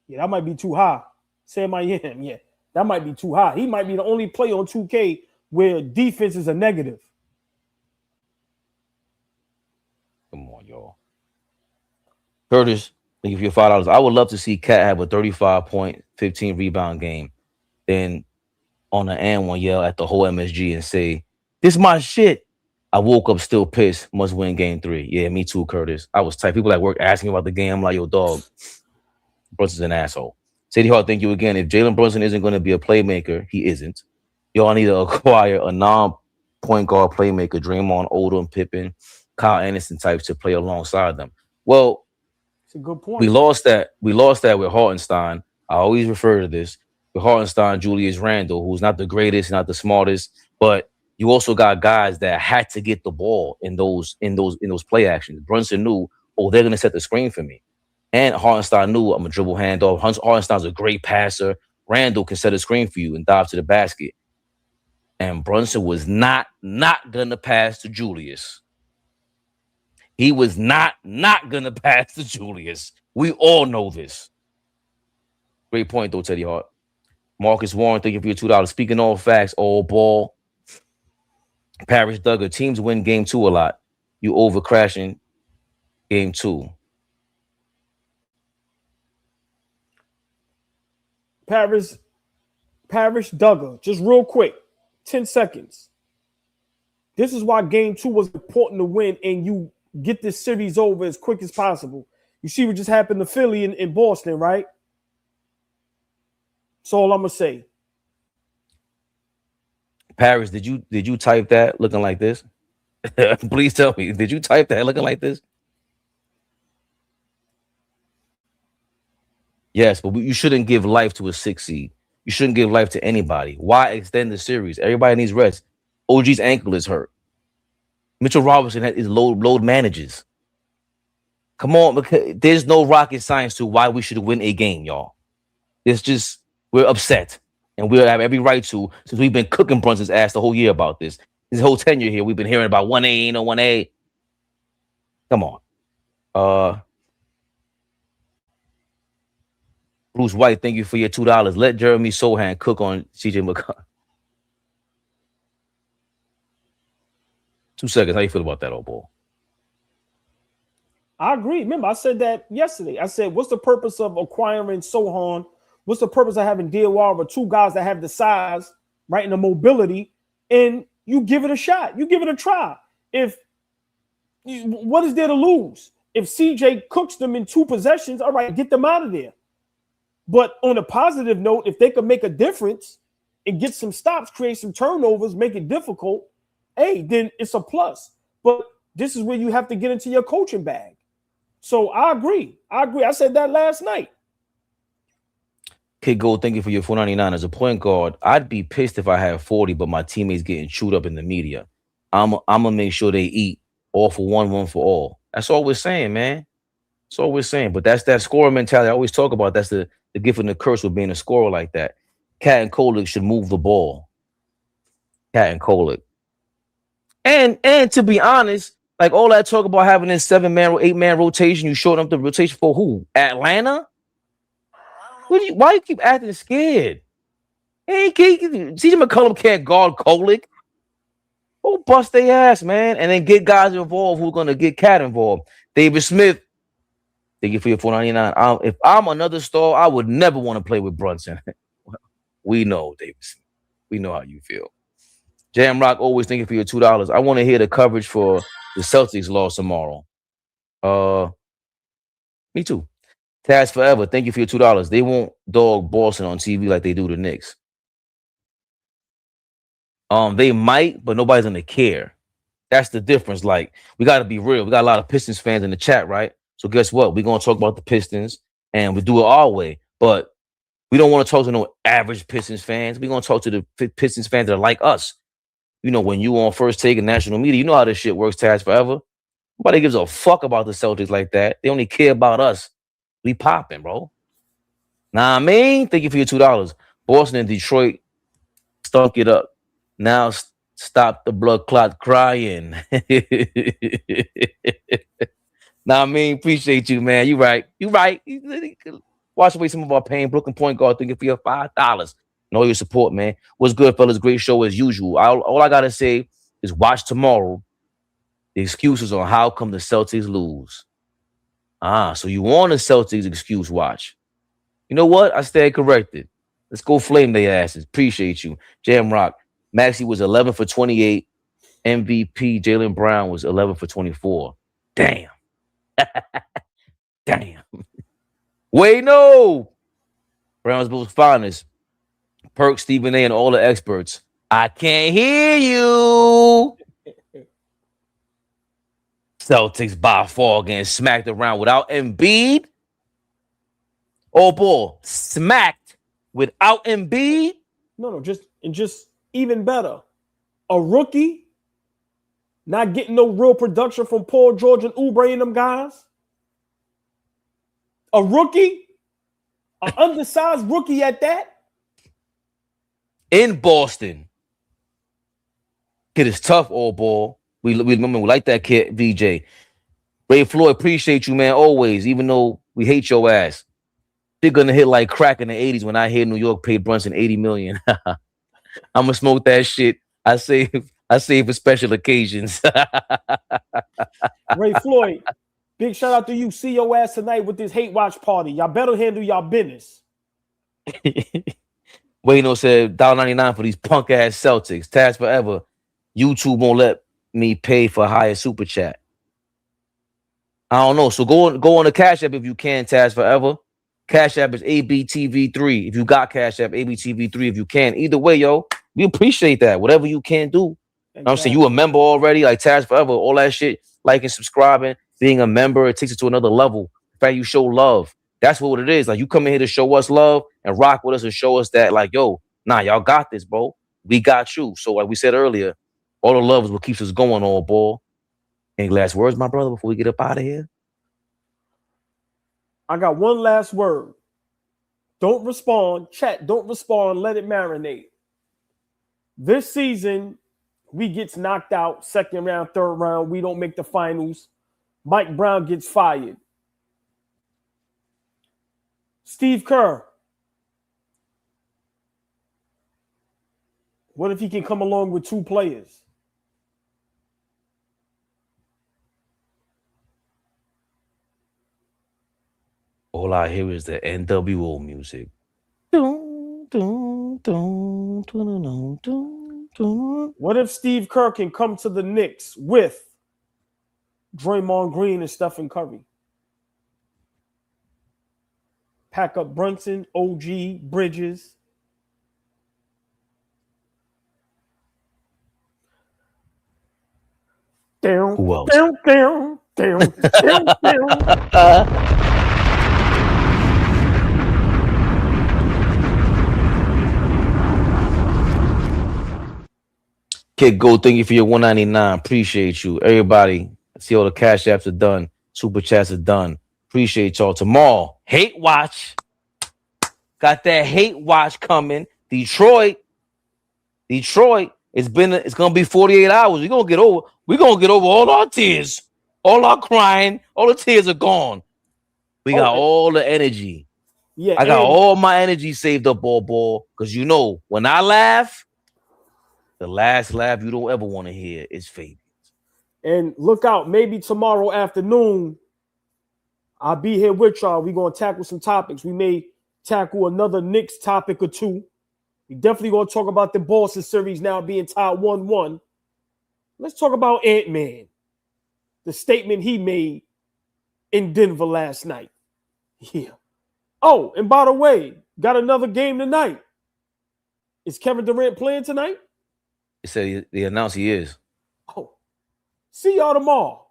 Yeah, that might be too high. Sam, yeah, that might be too high. He might be the only player on 2K where defense is a negative. Come on, y'all. Curtis, thank you for your $5. I would love to see Cat have a 35-point, 15 rebound game. Then on the and one yell at the whole MSG and say, "This my shit." I woke up still pissed. Must win game 3. Yeah, me too, Curtis. I was tight. People at work asking about the game. I'm like, yo, dog, Brunson's an asshole. Sadie Hart, thank you again. If Jalen Brunson isn't going to be a playmaker, he isn't. Y'all need to acquire a non-point guard playmaker, Draymond, Odom, Pippen, Kyle Anderson types to play alongside them. Well, it's a good point. We lost that with Hartenstein. I always refer to this with Hartenstein, Julius Randle, who's not the greatest, not the smartest, but you also got guys that had to get the ball in those play actions. Brunson knew, they're gonna set the screen for me. And Hartenstein knew I'm a dribble handoff. Hartenstein's a great passer. Randle can set a screen for you and dive to the basket. And Brunson was not gonna pass to Julius. He was not gonna pass to Julius. We all know this. Great point though, Teddy Hart. Marcus Warren, thank you for your $2. Speaking all facts, all ball. Paris Duggar, teams win game 2 a lot. You over crashing game 2. Paris Duggar, just real quick, 10 seconds. This is why game 2 was important to win, and you get this series over as quick as possible. You see what just happened to Philly in Boston, right? That's all I'm going to say. Paris, did you type that looking like this? Please tell me, did you type that looking like this? Yes, but you shouldn't give life to a 6 seed. You shouldn't give life to anybody. Why extend the series? Everybody needs rest. OG's ankle is hurt. Mitchell Robinson is load manages. Come on, because there's no rocket science to why we should win a game, y'all. It's just we're upset, and we'll have every right to, since we've been cooking Brunson's ass the whole year about this. His whole tenure here, we've been hearing about 1A, ain't no 1A. Come on. Bruce White, thank you for your $2. Let Jeremy Sohan cook on CJ McCollum. 2 seconds. How you feel about that, old boy? I agree. Remember, I said that yesterday. I said, what's the purpose of acquiring Sohan? What's the purpose of having Diawara or two guys that have the size, right, and the mobility, and you give it a shot. You give it a try. What is there to lose? If CJ cooks them in 2 possessions, all right, get them out of there. But on a positive note, if they could make a difference and get some stops, create some turnovers, make it difficult, hey, then it's a plus. But this is where you have to get into your coaching bag. So I agree. I said that last night. Kid Gold, thank you for your $4.99. As a point guard, I'd be pissed if I had 40, but my teammates getting chewed up in the media. I'm gonna make sure they eat all for one for all. That's all we're saying, man. That's all we're saying. But that's that scorer mentality I always talk about. That's the gift and the curse with being a scorer like that. Cat and Kolick should move the ball. Cat and Kolick. And to be honest, like all that talk about having this 7-man, 8-man rotation, you shorten up the rotation for who? Atlanta? Why you keep acting scared? Hey, CJ McCollum can't guard Kolick. Go bust their ass, man, and then get guys involved who are gonna get Cat involved. David Smith, thank you for your $4.99. If I'm another star, I would never want to play with Brunson. We know, David Smith. We know how you feel. Jam Rock, always thank you for your $2. I want to hear the coverage for the Celtics loss tomorrow. Me too. Taz Forever, thank you for your $2. They won't dog Boston on TV like they do the Knicks. They might, but nobody's gonna care. That's the difference. Like, we gotta be real. We got a lot of Pistons fans in the chat, right? So guess what? We're gonna talk about the Pistons and we do it our way, but we don't want to talk to no average Pistons fans. We're gonna talk to the Pistons fans that are like us. You know, when you on First Take and national media, you know how this shit works, Taz Forever. Nobody gives a fuck about the Celtics like that. They only care about us. We popping, bro. Nah, I mean, thank you for your $2. Boston and Detroit stunk it up. Now stop the blood clot crying. Nah, I mean, appreciate you, man. You right. Wash away some of our pain. Brooklyn Point Guard, thank you for your $5. And all your support, man. What's good, fellas? Great show as usual. All I gotta say is watch tomorrow. The excuses on how come the Celtics lose. So you want a Celtics excuse watch. You know what? I stand corrected. Let's go flame their asses. Appreciate you. Jam Rock. Maxey was 11 for 28. MVP Jalen Brown was 11 for 24. Damn. Damn. Wait, no. Brown's most finest. Perk, Stephen A, and all the experts. I can't hear you. Celtics by far getting smacked around without Embiid. Oh boy, smacked without Embiid. No, just even better. A rookie not getting no real production from Paul George and Oubre and them guys. A rookie, an undersized rookie at that. In Boston. Kid is tough, all ball. We remember we like that kid, VJ. Ray Floyd, appreciate you, man, always, even though we hate your ass. They're gonna hit like crack in the 80s when I hear New York paid Brunson $80 million. I'm gonna smoke that shit. I save for special occasions. Ray Floyd, big shout out to you. See your ass tonight with this hate watch party. Y'all better handle y'all business. Wayno said $1.99 for these punk ass Celtics. Taz Forever. YouTube won't let me pay for higher super chat. I don't know. So go on the Cash App if you can, Taz Forever. Cash App is ABTV3. If you got Cash App, ABTV3 if you can. Either way, yo, We appreciate that. Whatever you can do. You know what I'm saying? You a member already, like Taz Forever, all that shit, liking, subscribing, being a member, it takes it to another level. In fact, you show love. That's what it is. Like, you come in here to show us love and rock with us and show us that, like, yo, nah, y'all got this, bro. We got you. So, like we said earlier, all the love is what keeps us going, all ball. Any last words, my brother, before we get up out of here? I got one last word. Don't respond. Chat, don't respond. Let it marinate. This season, we gets knocked out, second round, third round. We don't make the finals. Mike Brown gets fired. Steve Kerr. What if he can come along with two players? All I hear is the NWO music. What if Steve Kerr can come to the Knicks with Draymond Green and Stephen Curry? Pack up Brunson, OG, Bridges. Down, Who else? down. Kid Gold, thank you for your $1.99. Appreciate you. Everybody, I see all the cash apps are done. Super chats are done. Appreciate y'all. Tomorrow, Hate Watch. Got that Hate Watch coming. Detroit. It's gonna be 48 hours. We're gonna get over all our tears, all our crying, all the tears are gone. We got all the energy. Yeah, I got all my energy saved up, ball. Because you know, when I laugh, the last laugh you don't ever want to hear is Fabian. And look out, maybe tomorrow afternoon, I'll be here with y'all. We're going to tackle some topics. We may tackle another Knicks topic or two. We definitely going to talk about the Boston series now being tied 1-1. Let's talk about Ant-Man. The statement he made in Denver last night. Yeah. Oh, and by the way, got another game tonight. Is Kevin Durant playing tonight? They said they announced he is. Oh, see y'all tomorrow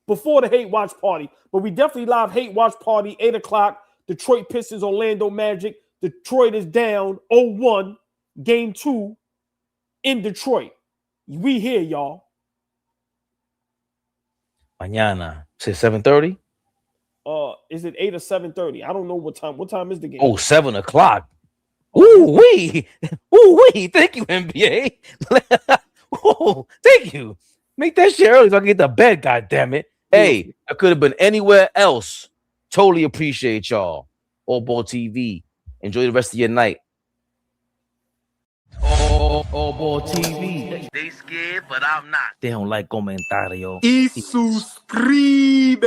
before the Hate Watch party. But we definitely live Hate Watch party, 8 o'clock. Detroit Pistons, Orlando Magic. Detroit is down 0-1, game 2 in Detroit. We here, y'all. Mañana. Say 7:30? Is it 8 or 7:30? I don't know what time. What time is the game? Oh, 7 o'clock. Ooh-wee. Ooh-wee. Thank you, NBA. Oh, thank you. Make that shit early so I can get to bed, goddammit. Hey, I could have been anywhere else. Totally appreciate y'all. AllBall TV. Enjoy the rest of your night. AllBall TV. They scared, but I'm not. They don't like comentario. Y suscribe.